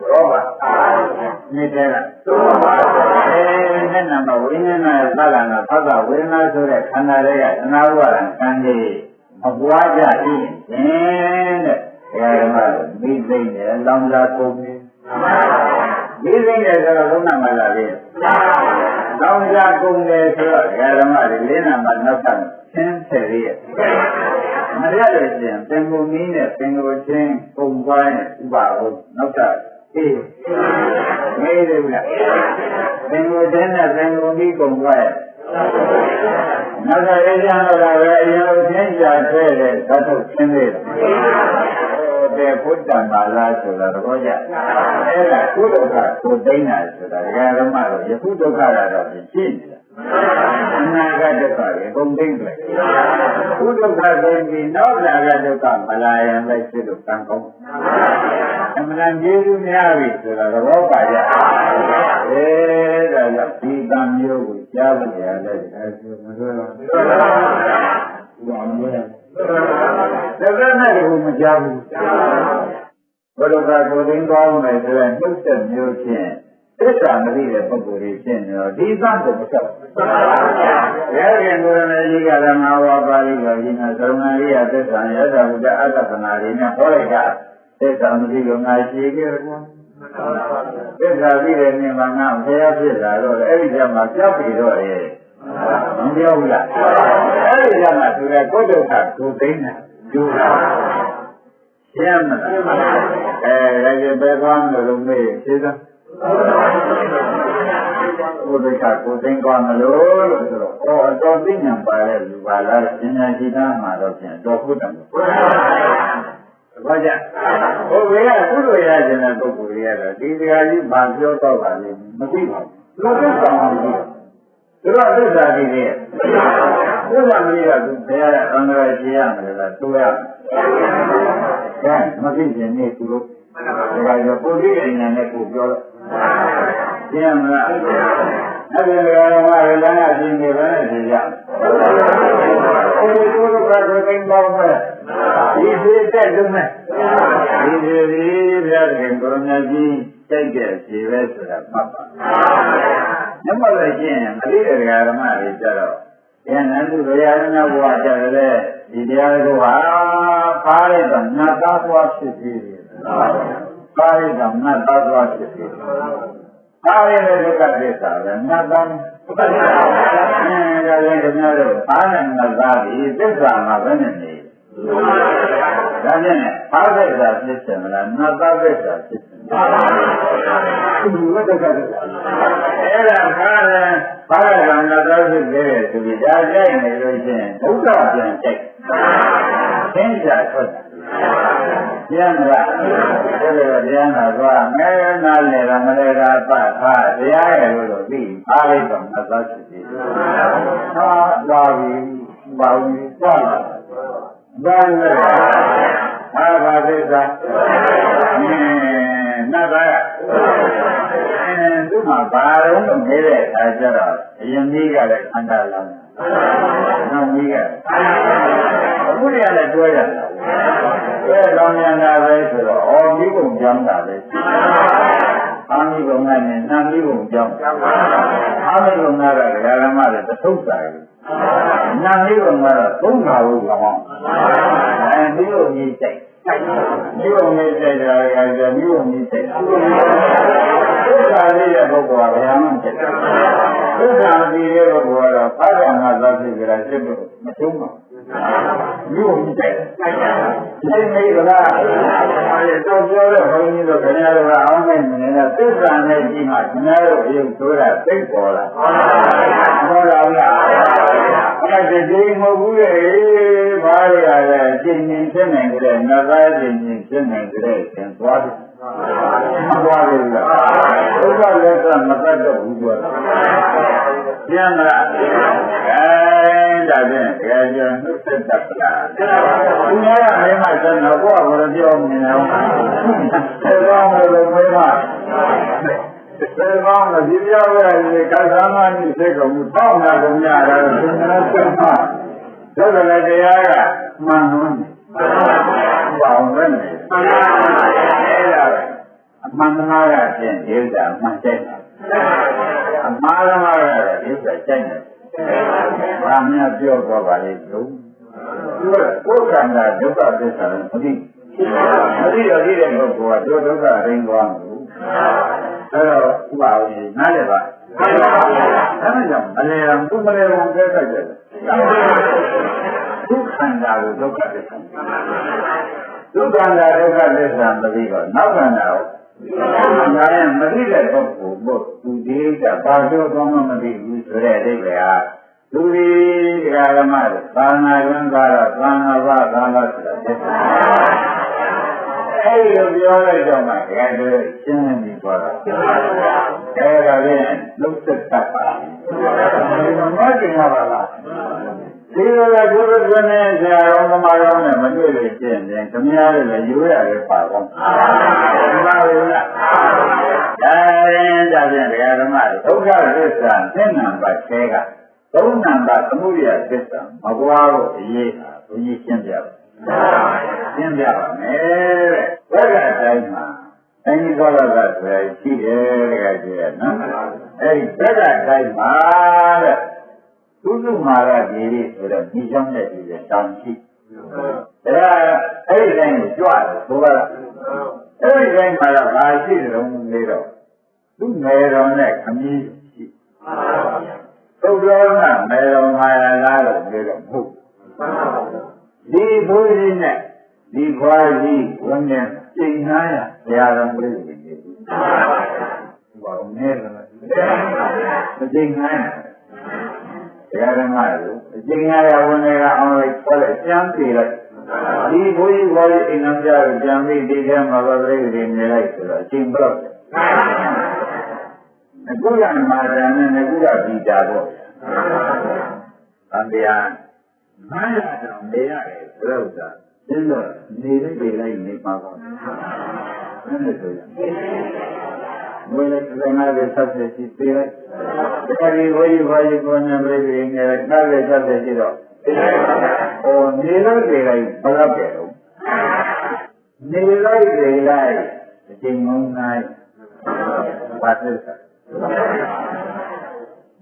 ရောပါနှစ်တဲကသုံးမပွားနဲ့နံပါတ်ဝိညာဉ်နဲ့သက္ကနာသက္ကဝေဒနာဆိုတဲ့ခန္ဓာတွေကသနာဝရံကံကြီးမပွားကြဘူးတဲ့ဓမ္မမိသိနေလောင်စာကုန်နေမိသိနေဆိုတော့လုံးဝမလာဘူးလောင်စာကုန်တယ်ဆိုတော့ဓမ္မတွေလေးနာမှာနောက်ကသင်ထည့်ရမရလို့ရှိရင်ပင်ကိုမီးနဲ့ပင်ကိုချင်းပုံပွားနဲ့ဥပါဟုတ်နောက်ကအေးမေးတယ်ဗျာပင်ကိုချင်းနဲ့ပင်ကိုမီးပုံပွားရဲ့နောက်ကအေးရတော့ပဲအရင်ချင်းချာထဲတဲ့သတ်ထုတ်ချင်းလေးတဲ့ဘုဒ္ဓမာလာဆိုတာတော့ကြအဲ့ဒါကုဒုက္ခကိုသိနေတာဆိုတာဒကာဓမ္မတို့ယခုဒုက္ခရတော့ဖြစ်နေတာအနာဂတ်ဒုက္ခကိုကုန်သိမ့်တယ်ကုဒုက္ခသိပြီးနောက်လာတဲ့ဒုက္ခမလာရင်လည်းဖြစ်လို့ကံကောင်းအမှန်ကျေးဇူးများပြီဆိုတာတော့ပါကြဒါကြောင့်ဒီကံမျိုးကိုကြားလို့ရတယ်အဲဆိုမလို့တော့ဘာမှမရသက္ကနာကိုမကြောက်ဘူးဘုရားကိုသိကောင်းမယ်ဆိုရင်နှုတ်ဆက်မျိုးဖြင့်သစ္စာမသိတဲ့ပုဂ္ဂိုလ်တွေဖြစ်နေတော့ဒီသံကိုမကြောက်ဘူး။ရဲခင်ကိုယ်နဲ့ကြီးကလည်းငါဝါပါဠိတော်ကြီးနဲ့သရဏရိယသစ္စာရသဗုဒ္ဓအတ္တပနာတွေနဲ့ဟောလိုက်တာသစ္စာမသိလို့ငါရှိခဲ့တယ်ကွာ။သစ္စာသိတဲ့နေမှာငါဘုရားဖြစ်လာတော့အဲ့ဒီကျမှကြောက်ပြီးတော့လေမပြောဘူးလားအဲ့ဒီကမှသူကကိုယ်ဒုက္ခကိုသိနေတာကျိုးတာရှင်းမလားဒါကြဘယ်ကောင်းလို့မေးသိသားကိုယ်ဒုက္ခကိုသိကောင်းမလို့ဆိုတော့အတော်သိဉာဏ်ပါတဲ့လူပါလားဉာဏ်ရှိတာမှတော့ပြန်တော်ဟုတ်တယ်ဘာကြဟိုဘေးကကုသိုလ်ရခြင်းတဲ့ပုဂ္ဂိုလ်တွေကတော့ဒီတရားကြီးဘာပြောတော့ပါလဲမသိပါဘူးလောကဆောင်ပါဘူးသူကသစ္စာကြီးတွေသစ္စာမကြီးကသူတရားနဲ့အန္တရာယ်ရှိရမယ်လားတိုးရမယ်မသိရင်နေသူတို့ဒါကြောင့်ပုရိသေဉာဏ်နဲ့ကိုပြောတော့ရှင်းမလားအဲ့ဒီကတော့မှလည်းလည်းအရှင်ကြီးပဲရှင်းကြဘုရားကိုသိပေါင်းမယ်ဒီစိတ်တက်လုံးမယ်ဒီဘုရားခင်ကိုရမကြီးတိုက်တဲ့ခြေပဲဆိုတာမှတ်ပါညမလည်းရှင်းရင်မသိတဲ့ဓမ္မတွေကြတော့ဉာဏ်နဲ့သူတရားနာဘဝကြတယ်ဒီတရားကိုဟာပါရတဲ့နတ်သားဘဝဖြစ်ပြီးပါရတဲ့နတ်သားဘဝဖြစ်ပြီးပါရတဲ့ဒုက္ခသစ္စာပဲနတ်သားဒါလည်းခင်ဗျားတို့ပါရတဲ့နတ်သားဒီသစ္စာမှာဘယ်နဲ့နေဒါနဲ့ပါရတဲ့ဖြစ်တယ်မလားနတ်သားသစ္စာဖြစ်တယ်ဒီဝတ္တကအဲ့ဒါပါရကံတော်ဖြစ်ခဲ့တယ်ဆိုပြီးဒါကြိုက်နေလို့ချင်းဘုရားပြန်ကြိုက်သင်္ကြန်ထွက်ကျမ်းကဘယ်လိုကျမ်းသာသွားမဲနာလေကမလေကပတ်ခါတရားရဲ့လို့သိအားလိုက်တော့မသွားဖြစ်သေးဘူးဟာသွားပြီပါပြီသွားလာဘာလဲဟာဘာသစ္စာနတ်ကသူ့မှာဘာတော့နေတဲ့အခါကျတော့အရင်ကြီးကလည်းခန္ဓာလောင်းနောက်ကြီးကအခုတည်းကလည်းတွဲရတယ်တွဲလောင်းနေတာပဲဆိုတော့အော်မိဘုံကြောင်းတာပဲအာမိဘုံနဲ့နာမိဘုံကြောင်းအာမိဘုံကတော့ဓမ္မတွေတထုပ်တာကြီးနာမိဘုံကတော့သုံးပါဘူးကောင်းအဲဒီလိုကြီးတိုက်မြို့နေတိုက်တာကမြို့နေတိုက်တာသစ္စာလေးရဲ့ပုဂ္ဂိုလ်ကဘယ်မှမဖြစ်ဘူးသစ္စာကြီးရဲ့ပုဂ္ဂိုလ်ကတော့ဘာသာငါသတိကြတာဖြစ်လို့မထုံးပါဘူးမြို့နေတိုက်စိတ်မိကလားအဲဒီတော့ပြောတဲ့ဘုန်းကြီးတို့ခင်ဗျားတို့ကအောင်းနိုင်နေတဲ့သစ္စာနဲ့ကြည့်မှခင်ဗျားတို့အယုဆိုးတာသိပေါ်လာဟောလားဗျာအဲ့ဒါဒီမဟုတ်ဘူးလေဘာရရလဲရှင်းရှင်းဖြစ်နိုင်တဲ့နတ်သားရှင်းရှင်းဖြစ်နိုင်တဲ့သင်သွားတယ်မသွားဘူးလားဥပ္ပလက်ကမတတ်တော့ဘူးပြောတာပြန်မလားဒါဖြင့်တရားကျော်နှုတ်ဆက်တတ်လားသူများကမင်းမဆက်တော့ကိုယ့်ဘာလို့ပြောနေလဲသေကောင်းလို့ပြောမှာသေကောင်းလို့ဒီပြောရရင်ကာသမဏိသိကုန်တောင်းတာကုန်ကြတာသူများဆက်မှာဒါကလည်းတရားကမှန်လို့ ဘောင်ပဲနေအဲ့ဒါအမှန်သမားကဖြင့်ဒီဥစ္စာအမှန်တိုက်တယ်အမှားသမားကတော့ဒီဥစ္စာတိုက်တယ်ဘာမှပြောတော့ပါလေလို့ကိုယ်ကံကဒုက္ခသစ္စာကိုမသိတော့ဒီတဲ့ပုဂ္ဂိုလ်ကဒုက္ခရင်းသွားမှာအဲ့တော့ဥပါဝေနားလည်ပါအဲ့ဒါကြောင့်အလယ်အောင်သူမလဲအောင်ပြောတတ်တယ်ဒုက္ခန္တာကိုဒုက္ခသစ္စာဒုက္ခန္တာဒုက္ခသစ္စာမသိတော့နောက်ခန္ဓာကိုနားရင်မသိတဲ့ပုဂ္ဂိုလ်ကိုသူဒီကဘာပြောတော့မှမသိဘူးဆိုတဲ့အဓိပ္ပာယ်ဟာလူကြီးဓမ္မတွေသာနာတွင်ကတော့သာနာဘသာနာဆိုတာသစ္စာအဲ့ဒီလိုပြောလိုက်တော့မှတကယ်တော့ရှင်းနေပြီပေါ့လားအဲ့ဒါလည်းလုံးသက်တတ်ပါဒီမှာကျင်ရပါလားဒီလိုကဘုရားရှင်နဲ့ဆရာတော်သမားတော်နဲ့မတွေ့လို့ရှင်းရင်ခမည်းတော်လည်းရိုးရတယ်ပါတော့ဒီပါဘူးလားဒါရင်ဒါဖြင့်ဒကာဓမ္မတွေဒုက္ခသစ္စာနှစ်နံပါတ်10ကသုံးနံပါတ်သမုဒိယသစ္စာမကွာတော့အရေးဟာဘုရားရှင်းပြပါရှင်းပြပါမယ်တဲ့ဘက်ကအတိုင်းမှာအဲဒီသောလကဆိုရရှိတယ်တကယ်ကြည့်ရနော်အဲဒီဘက်ကအတိုင်းမှာတဲ့သုစုမာရဒီလေးဆိုတော့ဒီကြောင့်နဲ့ဒီတောင်ရှိဒါအဲ့ဒီတိုင်းကိုကြွတယ်ဆိုပါလားအဲ့ဒီတိုင်းမှာတော့ဘာရှိတယ်လို့မေးတော့သူ့ငယ်တော်နဲ့ခမည်းရှိသုတ်တော်ကငယ်တော်မာယာလားလို့မေးတော့မဟုတ်ဒီဘုရားကြီးနဲ့ဒီဘွားကြီးဝန်နဲ့ချိန်နာရဘုရားတော်ပြည့်နေတယ်ဘာလို့လဲမချိန်နိုင်ဘုရားဓမ္မကိုအကျဉ်းရဝန်တွေကအောင်လိုက်ခေါ်လိုက်ပြန်ပြေးလိုက်ဒီဘုရားဘောကြီးအိမ်တော်ပြကိုပြန်ပြီးဒီထဲမှာပါပြိတွေနေလိုက်ဆိုတော့အချိန်ဘလောက်အခုကမာရဏနဲ့အခုကဒီတာပေါ့အန္တရားမာရတော့နေရတယ်ဘုရားဥစ္စာဒီတော့နေလိုက်ပြေးလိုက်နေပါတော့အဲ့ဒါဆိုရင်ဝိလေကငါလည်းဆက်ဆက်ရှိသေးတယ်။ဒါကြိဝိဘာယကိုနံပါတ်ကြီးငယ်ကားလည်းဆက်ဆက်ရှိတော့ဟိုနေလို့နေလိုက်ဘယ်တော့ကြဲတော့နေလိုက်နေလိုက်အချိန်ငုံနိုင်ပါသစ္စာ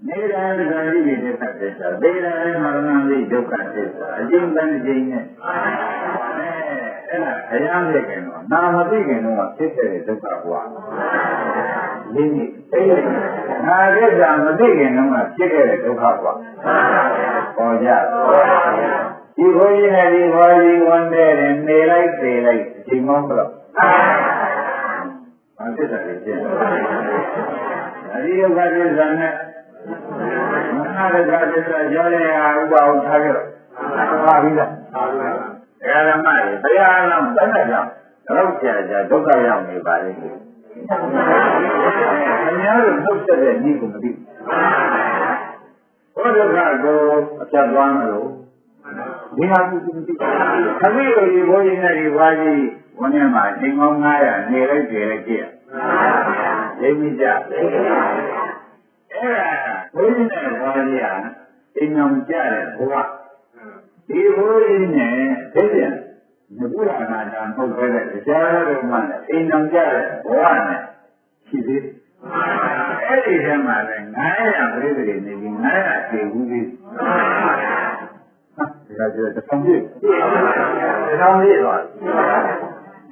နေတာကလေးတွေနဲ့ဆက်ဆက်တာဒေရမရဏလိဒုက္ခသစ္စာအချိန်တန်အချိန်နဲ့အဲ့ဒါဘုရားမြတ်ခင်တော့နာမသိခင်တော့ဖြစ်တဲ့ဒုက္ခဘဝဒီနေ့ငါကိစ္စမသိခင်တော့ဖြစ်ခဲ့တဲ့ဒုက္ခဘဝပေါ်ကြဒီဘုန်းကြီးနဲ့ဒီဘွားကြီးဝန်တဲ့နေလိုက်သေးလိုက်အချိန်မောင်းတော့ဘာဖြစ်တာလဲဖြစ်အရိယုခသစ္စာနဲ့မဟာရကသစ္စာကျော်ရဥပအောင်ထားကြတော့ပါပြီလားဓမ္မတွေဘုရားတော်တတ်တဲ့ကြောင့်တော့ကြာဒုက္ခရောက်နေပါလိမ့်မယ်အများတို့နှုတ်ဆက်တဲ့ဤကိုမသိဘောဒုက္ခကိုအပြတ်သွားမလို့ဒီဟာကိုမသိခမည်းတော်ဒီဘုန်းကြီးနဲ့ဒီဘွားကြီးဝန်ထဲမှာချိန်ပေါင်း900နေလိုက်ကြည့်ကြည့်ရသိကြအဲ့ဒါဘုန်းကြီးနဲ့ဘွားကြီးဟာအိမ်အောင်ကြတဲ့ဘဝဒီဘုရားကြီးနဲ့သိတဲ့ငကုရနာတာမဟုတ်ပဲတရားတော်မှလည်းအိမ်အောင်ကြတဲ့ဘဝနဲ့ရှိသေးတယ်။အဲ့ဒီထဲမှာလည်း900ပြိတ္တိနေပြီး900ကျေဘူးပြီးဒါကြတဲ့ပုံပြည့်တောင်းပြည့်သွား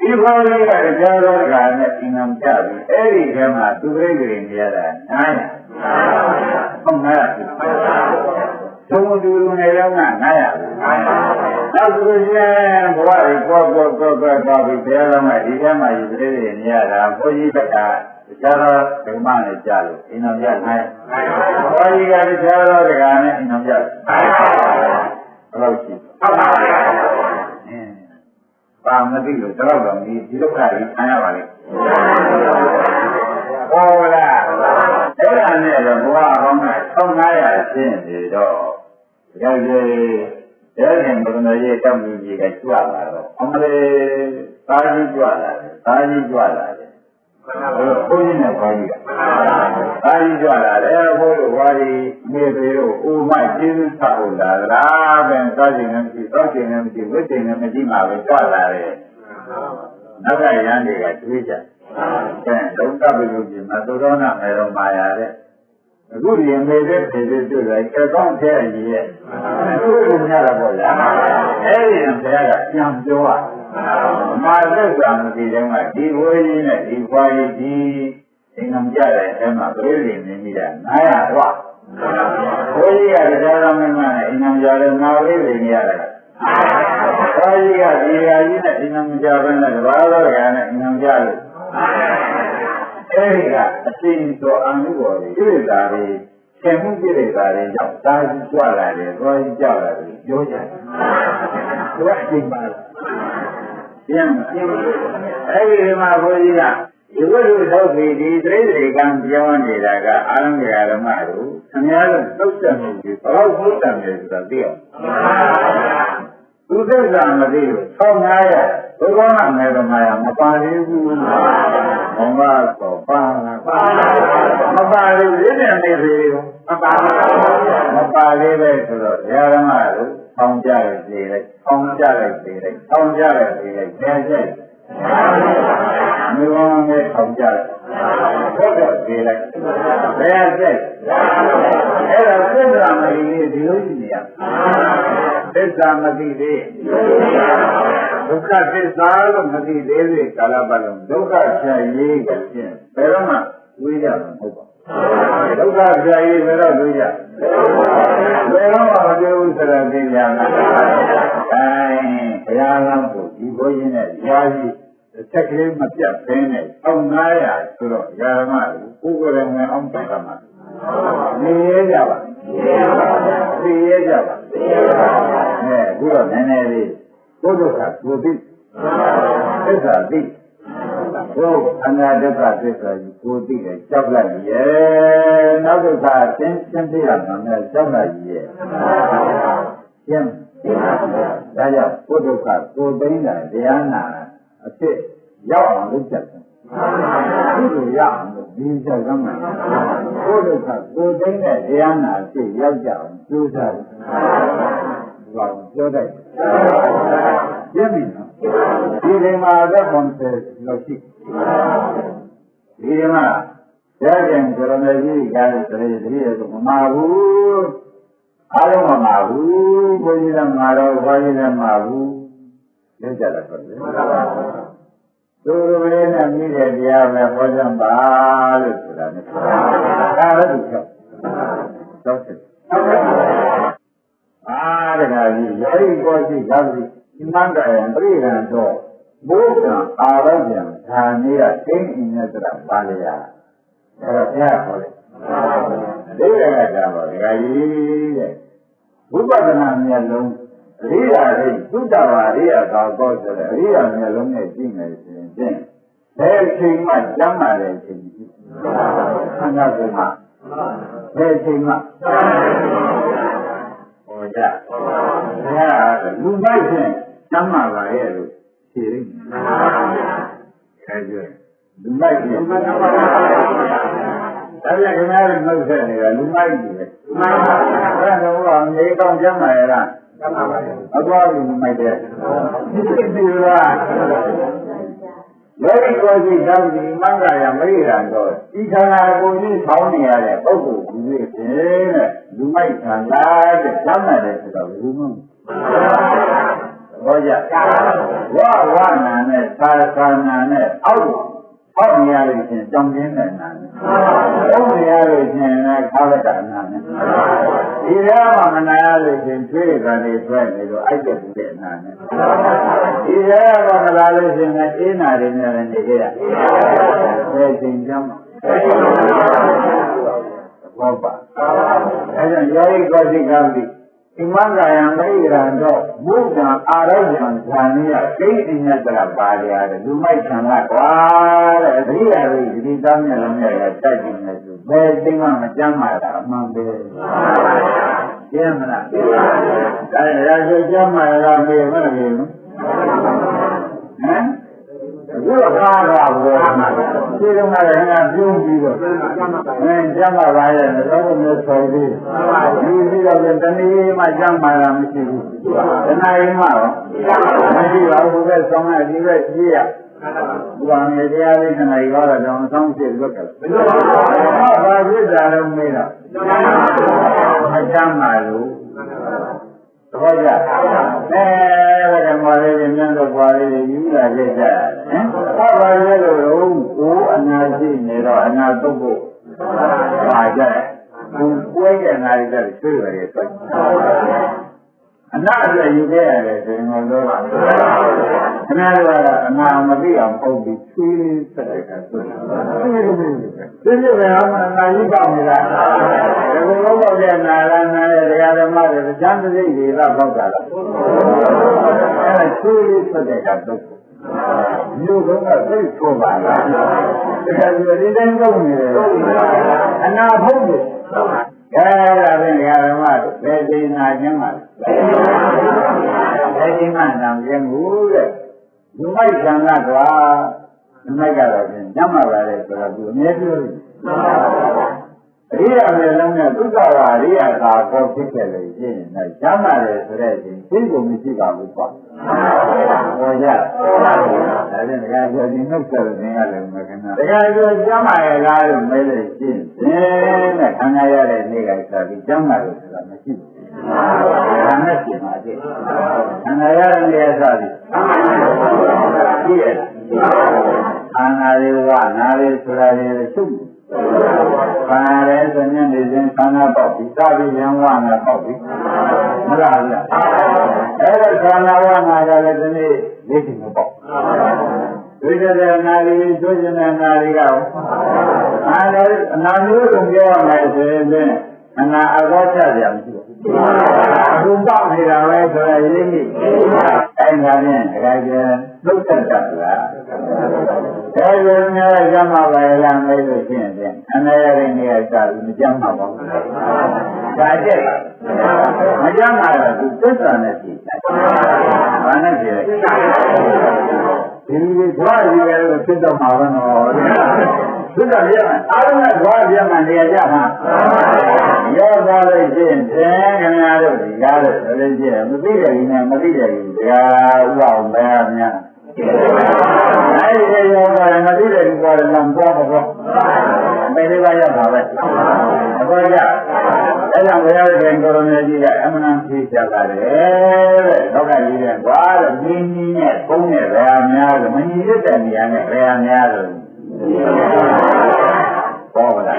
ဒီဘုရားကြီးကတရားတော်ကနဲ့အိမ်အောင်ကြပြီးအဲ့ဒီထဲမှာသူပြိတ္တိနေရတာ900ဟုတ်900သုံးတူလူငယ်တော့က900နောက်သူရှင်ဘဝကိုကောသွားပြီးဘုရားတော်ကဒီထဲမှာယူပြည့်နေရတာဘုန်းကြီးကတခြားသောဓမ္မနဲ့ကြားလို့အိမ်တော်ပြနိုင်ဘုရားကြီးကတခြားသောဓမ္မနဲ့အိမ်တော်ပြဘယ်လိုရှိပါမသိလို့တော့တော့ဒီဒုက္ခကြီးခံရပါလိမ့်ဟောလားအဲ့ဒါနဲ့တော့ဘုရားဟောင်းက1500ရှင်းနေတော့ရောက်ရဲ့တဲ့ဘုရားရဲ့တောင်းကြီးကကြွလာတော့အမလေးသားကြီးကြွလာတယ်သားကြီးကြွလာတယ် ဘုန်းကြီးနဲ့ဘွားကြီးကဘာကြီးကြွလာလဲဘိုးတို့ဘွားကြီးမိသေးတို့ဦးမကျေးဇူးဆောက်လာလားပဲသွားခြင်းနဲ့မရှိတောက်ခြင်းနဲ့မရှိဝိတ္တင်နဲ့မရှိမှပဲကြွလာတယ်နောက်ကရန်တွေကတွေးကြတဲ့ဒုက္ခပိလို့ပြင်မှာသောသောနာမေတော်မာယာတဲ့အခုဒီအမေတဲ့ဖေတဲ့တွေ့လိုက်ကြောက်တော့တဲ့ကြီးရဲ့အခုကိုညတာပေါ့ဗျာအဲ့ဒီဘုရားကပြန်ပြောอ่ะမာသက်သာမသိတဲ့ကဒီဝေးကြီးနဲ့ဒီခွားကြီးဒီသင်္ကန်းကြတဲ့အဲမှာပြည့်စုံနေမိတာ900တော့ဝေးကြီးကတရားတော်မင်းနဲ့အင်္ဂါကြတဲ့နာဝေးတွေနေရတယ်ခွားကြီးကဒီရာကြီးနဲ့အင်္ဂါကြပဲနဲ့ဘာသာကနဲ့အင်္ဂါကြလို့အဲဒီကအရှင်တော်အမှုတော်တွေပြည့်တာတွေဆင်မှုပြည့်တာတွေကြောင့်သာကြီးကြွလာတယ်သွားကြီးကြလာတယ်ပြောကြတယ်သူကအချိန်ပါလားပြန်အဲဒီမှာဘုရားကြီးကဒီဝိသုသောက်ပြီးဒီတိရစ္ဆာန်ပြောနေတာကအာရုံကြဓမ္မတို့အများဆုံးသုတ်တက်မှုကြီးဘယ်လောက်သုတ်တက်လဲဆိုတာသိအောင်သူသစ္စာမသိလို့1500ဘုရားနာမယ်ဓမ္မရမပါသေးဘူးဘုရားဆိုပါမပါသေးဘူးဒီနေ့နေသေးဘူးမပါသေးပဲဆိုတော့ဓမ္မတို့ထောင်းကြလိုက်သေးလိုက်ထောင်းကြလိုက်သေးလိုက်ထောင်းကြလိုက်သေးလိုက်ကျန်ကျက်မြေဝမ်းနဲ့ထောင်းကြလိုက်ဟုတ်တော့သေးလိုက်ဘယ်ကျက်အဲ့ဒါသစ္စာမသိသေးဒီလိုရှိနေရသစ္စာမသိသေးဒုက္ခသစ္စာလို့မသိသေးတဲ့ကာလပတ်လုံးဒုက္ခဖြတ်ရေးကဖြင့်ဘယ်တော့မှဝေးရမှာမဟုတ်ပါဘူးဒုက္ခဖြတ်ရေးဘယ်တော့ဝေးရဘယ်တော့မှမပြောဘူးဆိုတာသိကြမှာဘုရားလမ်းကိုဒီဘုန်းကြီးနဲ့ရားကြီးတစ်ချက်ကလေးမပြတ်ဘဲနဲ့1900ဆိုတော့ယာမကိုကိုယ်ကိုယ်နဲ့အောင်ပတ်မှာနေရကြပါသိရကြပါအခုတော့နည်းနည်းလေးကိုယ်ဒုက္ခကိုသိသစ္စာသိကိုယ်အနာဒုက္ခသစ္စာကြီးကိုသိတယ်ကြောက်လိုက်ရဲ့နောက်ဒုက္ခသင်သိရမှာနဲ့ကြောက်လိုက်ရဲ့ရှင်းဒါကြောင့်ကိုယ်ဒုက္ခကိုသိတာတရားနာအဖြစ်ရောက်အောင်လုပ်ကြတယ်ဒီလိုရအောင်ဒီစက်ကမှကိုယ်ဒုက္ခကိုသိတဲ့တရားနာအဖြစ်ရောက်ကြအောင်ကြိုးစားတယ်ဘာပြောတတ်ပြည့်ပြီနော်ဒီဒီမှာတော့ဘုံစေလို့ရှိဒီမှာရတဲ့ကြရမယ်ကြီးကလည်းတည်းရဲ့မမှာဘူးအားလုံးမမှာဘူးဘုန်းကြီးကမှာတော့ဘာကြီးလည်းမှာဘူးလက်ကြတယ်ဟုတ်တယ်သူတို့လေးနဲ့မိတဲ့တရားပဲဟောကြပါလို့ဆိုတာနဲ့ဒါလည်းသူပြောတော့တယ်တခါကြီးယောဂီကိုရှိကြပြီဒီမန္တရံပြိရံတော့ဘုရားအာရဗျံဓာနေရသိဉ္အင်းနဲ့ဆိုတာပါလေရအဲ့တော့ဘုရားဟောတယ်ဒီရကကြပါတခါကြီးတဲ့ဝိပဿနာမျက်လုံးအရိယာရိသုတ္တဝါရိယကောတော့ဆိုတဲ့အရိယာမျက်လုံးနဲ့ကြည့်မယ်ဆိုရင်ဖြင့်ဘယ်အချိန်မှကျမ်းမာတဲ့အချိန်ကြီးခန္ဓာကိုယ်မှာဘယ်အချိန်မှကြဘုရားလူမိုက်ဖြင့်ကျမ်းမာပါရဲ့လို့ဖြေတယ်ခဲကြလူမိုက်ဖြင့်ဒါပြန်ခင်ဗျားတို့နှုတ်ဆက်နေတာလူမိုက်ကြီးပဲအဲ့ဒါတော့နေကောင်းကျမ်းမာရလားကျမ်းမာပါရဲ့အသွားလူမိုက်တဲ့ဒီလားလောကီကိုရှိသောဒီမင်္ဂလာရမရိရံတော့ဒီခန္ဓာကိုယ်ကြီးပေါင်းနေရတဲ့ပုဂ္ဂိုလ်ကြီးရဲ့လူမိုက်ခန္ဓာတဲ့ကျမ်းမာတယ်ဆိုတော့လူမဘောကြဝနာနဲ့သာသနာနဲ့အောက်နေရလို့ရှင်ကြောင်းကျင်းတဲ့နာနဲ့အောက်နေရလို့ရှင်လည်းခါလကနာနဲ့ဒီရမှာမနာရလို့ရှင်ဖြည့်ကနေဆွဲနေတော့အိုက်တဲ့ဘူးတဲ့နာနဲ့ဒီရမှာမလာလို့ရှင်လည်းအေးနာတွေနဲ့လည်းနေကြရဘယ်ချိန်ကြောင်းဘောပါအဲဒါယောဂီကောစိကံပြီဒီမင်္ဂယံမိရံတော့ဘုရားအာရယံဇာနိယကိဋ္တိညတရပါရတယ်လူမိုက်ခံလာကွာတဲ့အရိယာတွေဒီသားမျက်လုံးနဲ့တိုက်ကြည့်နေဆိုဘယ်သိမှမကြမ်းမာတာအမှန်ပဲကျင်းမလားဒါရဆိုကြမ်းမာတာမေးမလားမေးဟမ် အခုတော့ကားတာဘောဒီတော့ငါလည်းငါပြုံးပြီးတော့ကျမ်းပါပါရဲ့တော့မျိုးဆော်ပြီးဒီပြီးတော့တဏှီမှကျမ်းပါလားမရှိဘူးတဏှာရင်မှတော့မရှိပါဘူးဘယ်ဆောင်ရဒီဘက်ကြည့်ရဘာမေတရားလေးခဏကြီးတော့တော့ဆောင်းဖြစ်လွတ်ကြတယ်ဘာဖြစ်တာလဲမေးတော့မကျမ်းပါလို့သဘောကျဘယ်မှာလဲညံတော့ပါလေယူလာကြကြဟမ်ဘာလဲလို့ကိုအနာရှိနေတော့အနာတုတ်ဖို့ပါကြတယ်ကိုပွဲရဲ့နာရီတက်ဆွေးရတယ်ဆိုအနာအတွက်ယူခဲ့ရတယ်ဆိုရင်တော့ခဏတော့အနာမသိအောင်ပုံပြီးဆွေးလေးဆက်တဲ့ကဆိုဒီလိုပဲအနာကြီးပေါက်နေတာဒီလိုပေါက်တဲ့နာလာနာတဲ့တရားဓမ္မတွေကျမ်းစိတ်တွေကပေါက်တာလားအဲဆွေးလေးဆက်တဲ့ကတော့မြို့ကသိဆိုပါလားဒါကြဒီတိုင်းကုန်နေတယ်အနာဖုတ်တယ်အဲဒါဖြင့်ဓမ္မတို့ဘယ်သိနာခြင်းမှာဘယ်ဒီမှနာမခြင်းဘူးတဲ့ဒီမိုက်ဆံကတော့ဒီမိုက်ကတော့ဖြင့်ညမှာပါလေဆိုတော့သူအမြဲပြောတယ်အရိယာမျိုးလုံးနဲ့သုတ္တဝါအရိယာသာပေါ်ဖြစ်ခဲ့လို့ရှိရင်လည်းညမှာလေဆိုတဲ့ချင်းသိကုန်မရှိပါဘူးပေါ့ဟောကြဒါဖြင့်တရားပြောဒီနှုတ်ဆက်တဲ့ငါလည်းမကနာတရားပြောကျမ်းမာရလားလို့မဲလို့ရှိရင်တဲ့ခံရတဲ့နေ့ကစပြီးကျမ်းမာလို့ဆိုတာမရှိဘူးဒါနဲ့ပြင်ပါသေးခံရတဲ့နေ့ကစပြီးရှိရအာနာရေဝနာရေဆိုတာရေချုပ်ခန္ဓာရဲ့ဆိုညနေစဉ်ခန္ဓာပေါက်ပြီးစပြီးရံဝနာပေါက်ပြီးမလားဗျအဲ့ဒါခန္ဓာဝနာကလည်းဒီနေ့လက်ရှိမပေါက်ဝိသေသနာရီကျိုးကျင်တဲ့နာရီကအနာမျိုးကိုပြောရမယ်ဆိုရင်အနာအကောချကြမရှိဘူးအခုပေါက်နေတာပဲဆိုရရင်အဲ့ဒါနဲ့တကယ်ကျလုတ်တတ်တာလားဒါကြောင့်လည်းကျမ်းမာပါလားမေးလို့ရှိရင်အနာရတဲ့နေရာစပြီးမကျမ်းမာပါဘူးဒါကြက်မကျမ်းမာတော့သူသစ္စာနဲ့ရှိတယ်ဘာနဲ့ရှိလဲဒီလိုကြွားရည်ရလို့ဖြစ်တော့မှာပဲနော်သစ္စာပြတ်အားလုံးကကြွားပြတ်မှနေရာကြမှာရောသွားလို့ရှိရင်ခင်ဗျားတို့ဒီကားလို့ဆိုလို့ရှိရင်မသိတဲ့ကြီးနဲ့မသိတဲ့ကြီးတရားဥအောင်ပဲများအဲ့ဒီရောသွားမသိတဲ့ကြီးပေါ်တော့ဘောဘောဘယ်လိုပါရပါလဲဘောကြအဲ့ဒါဘုရားရှင်ကိုရမေကြီးကအမှန်ဖြေချပါတယ်တဲ့တော့ကကြီးတဲ့ကွာတဲ့မြင်းကြီးနဲ့ပုံးနဲ့ဘယ်အများလို့မညီတဲ့နေရာနဲ့ဘယ်အများလို့ပေါ်လာ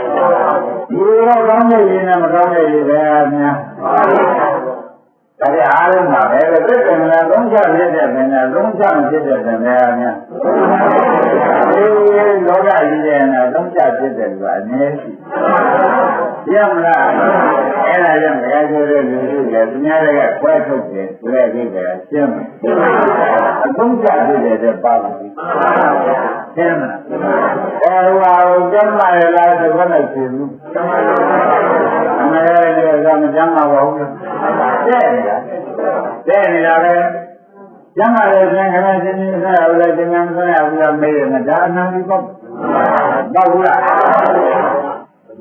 ဒီတော့ကောင်းတဲ့ရင်နဲ့မကောင်းတဲ့ရင်ဘယ်အများဒါကြအားလုံးပါပဲသစ္စာနဲ့သုံးချဖြစ်တဲ့ပင်နဲ့သုံးချဖြစ်တဲ့ပင်ဘယ်အများဒီလောကကြီးတဲ့နဲ့သုံးချဖြစ်တဲ့လူအနည်းရှိရမလားအဲ့ဒါကြောင့်ဘုရားပြောတဲ့လူတွေကသူများတွေကခွဲထုတ်တယ်ဆိုတဲ့အိဗေကရှင်းမယ်အသုံးချဖြစ်တဲ့ပါလို့ရှင်းမလားအဲ့ဒါကိုကျမ်းမာရလားဆိုတော့လည်းရှင်းဘူးအမေရဲ့ကမကျမ်းမာပါဘူးတဲ့နေတာပဲကျမ်းမာတဲ့ဆင်းခဏချင်းချင်းဆက်ရလို့ကျမ်းမာမဆက်ရဘူးလားမေးတယ်ဒါအနာကြီးပေါ့ဘူးလား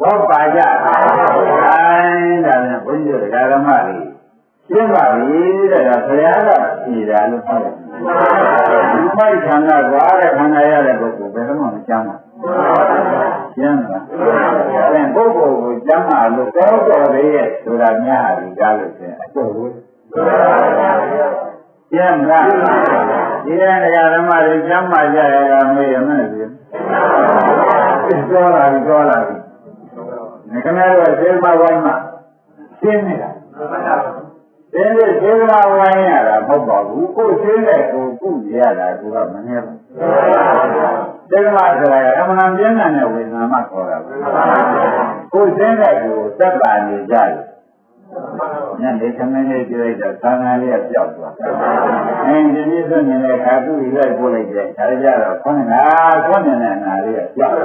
ဘောပါကြအဲ့ဒါနဲ့ဘုန်းကြီးတို့ဓမ္မတွေရှင်းပါပြီတဲ့ဒါဆရာကဖြေတာလို့ဟုတ်တယ်ဒီမိုက်ခန္ဓာကွာတဲ့ခန္ဓာရတဲ့ပုဂ္ဂိုလ်ဘယ်တော့မှမကျမ်းပါရှင်းလားအဲ့ပုဂ္ဂိုလ်ကိုကျမ်းပါလို့တော်တော်လေးရဲ့ဆိုတာများပြီကားလို့ရှင်အကျိုးကိုရှင်းလားဒီတဲ့ဓမ္မတွေကျမ်းပါကြရတာမေးရမယ်ဗျပြောလာပြီပြောလာပြီခဏတော့သေမဝိုင်းမှာရှင်းနေတာရှင်းတဲ့သေမဝိုင်းရတာမဟုတ်ပါဘူးကိုရှင်းတဲ့ကိုကုရတာကမနည်းဘူးသေမဆိုတာအမှန်ပြင်းတဲ့ဝေဒနာမှခေါ်တာပဲကိုရှင်းတဲ့ကိုသတ်ပါနေကြတယ်ညနေခမင်းလေးပြောလိုက်တော့သံဃာလေးကပြောက်သွားဒီနေ့ဆိုနေတဲ့ခါသူ့လိုက်ပို့လိုက်တယ်ဒါကြတော့ခေါင်းနေတဲ့ငါလေးကပြောက်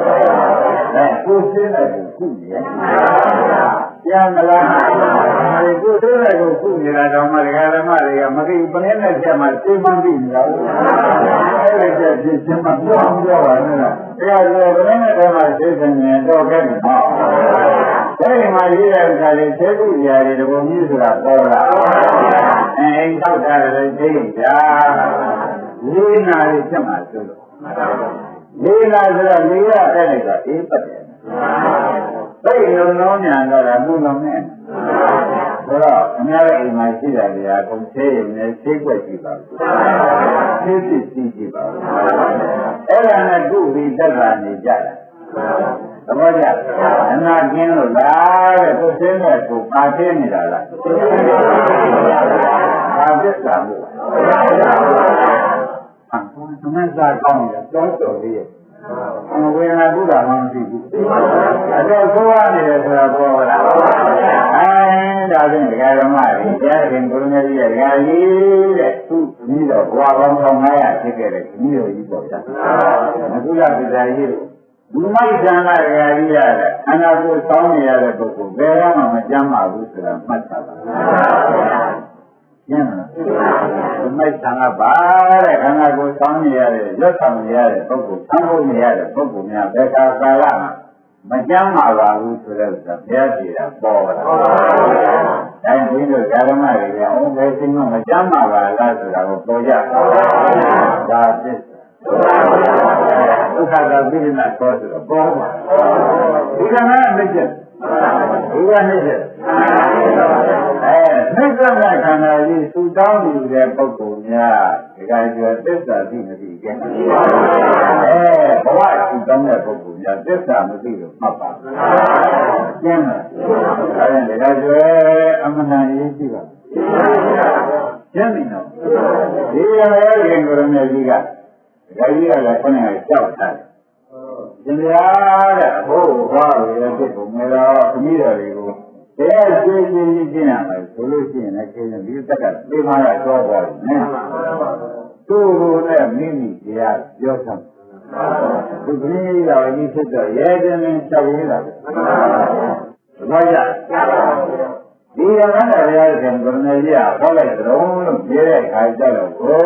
ကိုရှင်းတဲ့ကိုကုရ ပြန်မလားဒီကိုသိတဲ့ကိုခုနေတာတော့မှဒကာဓမ္မတွေကမသိဘယ်နဲ့ချက်မှသိမှန်းသိနေတာအဲ့ဒီချက်ဖြစ်ချင်းမှပြောပါနဲ့တရားဆိုဘယ်နဲ့တည်းမှသိစင်ရင်တော့ကဲ့မှာအဲ့ဒီမှာရေးတဲ့အခါလေးသိခုကြရတယ်ဒီဘုံကြီးဆိုတာပေါ်လာအိမ်ထောက်တာလည်းသိကြလေးနာလေးချက်မှဆိုလို့လေးနာဆိုတော့လေးရတဲ့နေကအေးပတ်တယ်သိလုံးလုံးညာတော့အမှုလုံးနဲ့ဆိုတော့အများရဲ့အိမ်မှာရှိတာတွေကကုန်သေးရင်လည်းသိွက်ကြည့်ပါဘူးသိကြည့်ပါဘူးအဲ့ဒါနဲ့ကုပြီးတက်လာနေကြတာသဘောကျအနာကျင်းလို့လားတဲ့ကိုသိနဲ့ကိုပါသိနေတာလားပါသစ္စာမို့သမစ္စာကောင်းတယ်တောတော်လေးရဲ့ဝေဒနာကုတာမှမရှိဘူးအတော့ဆိုးရနေတယ်ဆိုတာပေါ်လာဒါဖြင့်ဒကာဓမ္မတွေတရားခင်ဘုရားကြီးရဲ့ဒကာကြီးတဲ့သူပြီးတော့ဘဝပေါင်း1500ဖြစ်ခဲ့တဲ့ဒီလိုကြီးပေါ့ဗျာအခုကပြဇာကြီးတို့ဒီမိုက်ဆန္ဒဒကာကြီးရတဲ့အနာကိုစောင်းနေရတဲ့ပုဂ္ဂိုလ်ဘယ်တော့မှမကြမ်းပါဘူးဆိုတာမှတ်ထားပါကျင်းလားဒီမိုက်ဆန္ဒပါတဲ့ခန္ဓာကိုယ်စောင်းနေရတဲ့ရွတ်ဆောင်နေရတဲ့ပုဂ္ဂိုလ်ဆံဖို့နေရတဲ့ပုဂ္ဂိုလ်များဘယ်ကာလမှာမကြမ်းပါဘူးဆိုတဲ့ဥစ္စာဘုရားကြည်တာပေါ်လာ။အဲဒီဘုန်းကြီးတို့ဓမ္မတွေကအုံးပဲသိမှမကြမ်းပါလားဆိုတာကိုပေါ်ကြ။ဒါသစ္စာဒုက္ခကပိဋိနာခေါ်ဆိုတော့ပေါ်ပါဒီကနေ့မကျဒီကနေ့ကျနှိစ္စနာခန္ဓာကြီးသူတောင်းနေတဲ့ပုဂ္ဂိုလ်များဒီကကျော်သစ္စာသိမသိကြဘဝသူတောင်းတဲ့ပုဂ္ဂိုလ်များသစ္စာမသိလို့မှတ်ပါကျင်းလားဒါရင်ဒီကကျော်အမှန်တရားရှိပါကျင်းပြီနော်ဒီရရဲ့ခင်ကိုရမေကြီးကဒါကြီးကလည်းခဏကြောက်တာရှင်ဗျာတဲ့အဖို့ဘာလို့လဲဖြစ်ကုန်လဲတော့သမီးတော်တွေကိုတရားရှင်းရှင်းရှင်းရမယ်ဆိုလို့ရှိရင်လည်းကျင်းဒီတက်ကသိမှရတော့ပါလိမ့်မယ်သူ့ကိုနဲ့မိမိတရားပြောသမ်းသူကလေးကလည်းဖြစ်တော့ရဲတယ်နဲ့ချက်ရင်းလာတယ်ဘာကြဒီရဟန်းတရားရှင်ဘုရားကြီးကဟောလိုက်ကြုံလို့ပြတဲ့ခါကျတော့ကို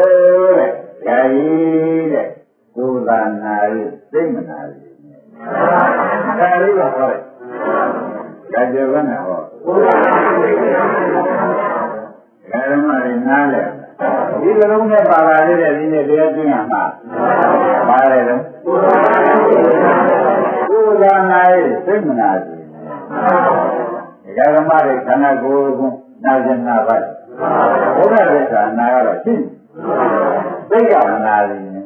တဲ့ဓာကြီးတဲ့ကိုယ်သာနာရီသိမနာရီဒါလေးကဟောလိုက်ဒါကြောင့်လည်းဟောဓမ္မတွေနားလဲဒီလိုလုံးနဲ့ပါလာတဲ့ဒီနေ့တရားကျင့်ရမှာပါတယ်လို့ကိုယ်သာနာရီသိမနာရီဓမ္မတွေခန္ဓာကိုယ်ကိုနာကျင်နာပါဘုရားရဲ့သာနာကတော့ရှိသိက္ခာနာရီနဲ့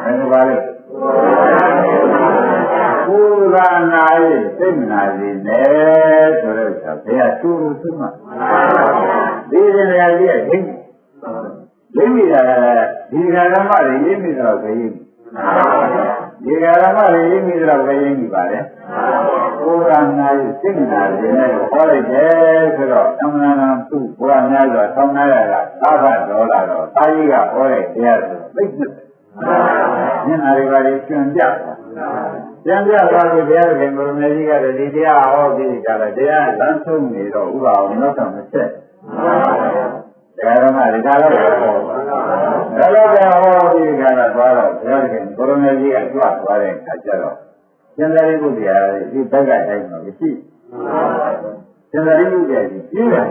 ဘယ်လိုပါလဲကိုယ်သာနာရီသိမနာရီနဲ့ဆိုတော့ဘယ်ဟာသူ့လိုသူ့မှာဒီနေရာကြီးရဲ့ဒိဋ္ဌိဒိဋ္ဌိကဒီဓမ္မတွေရင်းမိတော့ခရင်ဒီဓမ္မတွေရင်းမိတော့ခရင်ပြီပါလေကိုယ်ကနာရီစိတ်နာရီနဲ့ဟောလိုက်တယ်ဆိုတော့အမှန်တရားသူ့ဘုရားများစွာဆောင်းနာရတာသာဘတော်လာတော့သာကြီးကဟောတဲ့တရားဆိုသိတဲ့ညနာတွေပါလေကျွံပြပြန်ပြသွားပြီဘုရားခင်ဘုရားကြီးကလည်းဒီတရားဟောပြီးကြတယ်တရားလမ်းဆုံးနေတော့ဥပအောင်နောက်တော့မဆက်ဓမ္မတွေဒါလည်းဟောဒါလည်းဟောပြီးကြတာသွားတော့ဘုရားခင်ဘုရားကြီးကကြွသွားတဲ့အခါကျတော့ကျန်တဲ့ဘုရားဒီဘက်ကတိုင်းမှာမရှိကျန်တဲ့ဘုရားကြီးပြီးတယ်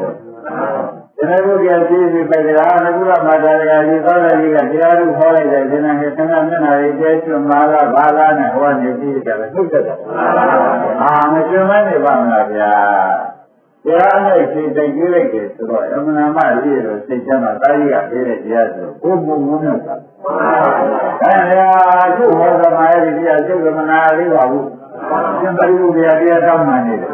ကျန်တဲ့ဘုရားကြီးပြီးပဲကလားအခုကမာတာတရားကြီးသောတာကြီးကတရားသူဟောလိုက်တဲ့ဒီနေ့ကသံဃာမျက်နှာတွေကျဲကျွမာလာဘာလာနဲ့ဟောနေပြီးကြတယ်နှုတ်သက်တယ်မကျွမ်းမနေပါမလားဗျာတရားနဲ့စိတ်တိုင်းကြည့်လိုက်တယ်ဆိုတော့အမှန်မှန်လေးတော့စိတ်ချမ်းသာတာကြီးကပေးတဲ့တရားဆိုကိုယ်ပုံမုန်းနေတာသူ့ဟောသမားရဲ့တရားစိတ်ကမနာလေးပါဘူးသင်္ပရိဘုရားတရားတောင်းမှနေတယ်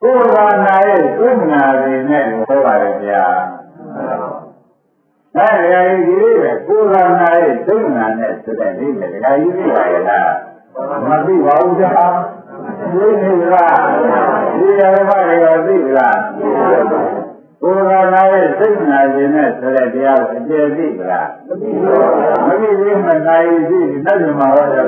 ကိုယ်ကနာရဲ့သိမနာတွေနဲ့ဟောပါတယ်ဗျာအဲဒီကြီးပဲကိုယ်ကနာရဲ့သိမနာနဲ့ဆိုတဲ့ဒီလေဒါကြီးသိပါရဲ့လားမသိပါဘူးဗျာသိနေလားဒီဓမ္မတွေကသိလားကိုယ်ကနာရဲ့သိမနာတွေနဲ့ဆိုတဲ့တရားကိုအကျေသိလားမသိဘူးမသိဘူးမနိုင်ဘူးဒီနဲ့မှာဟောတယ်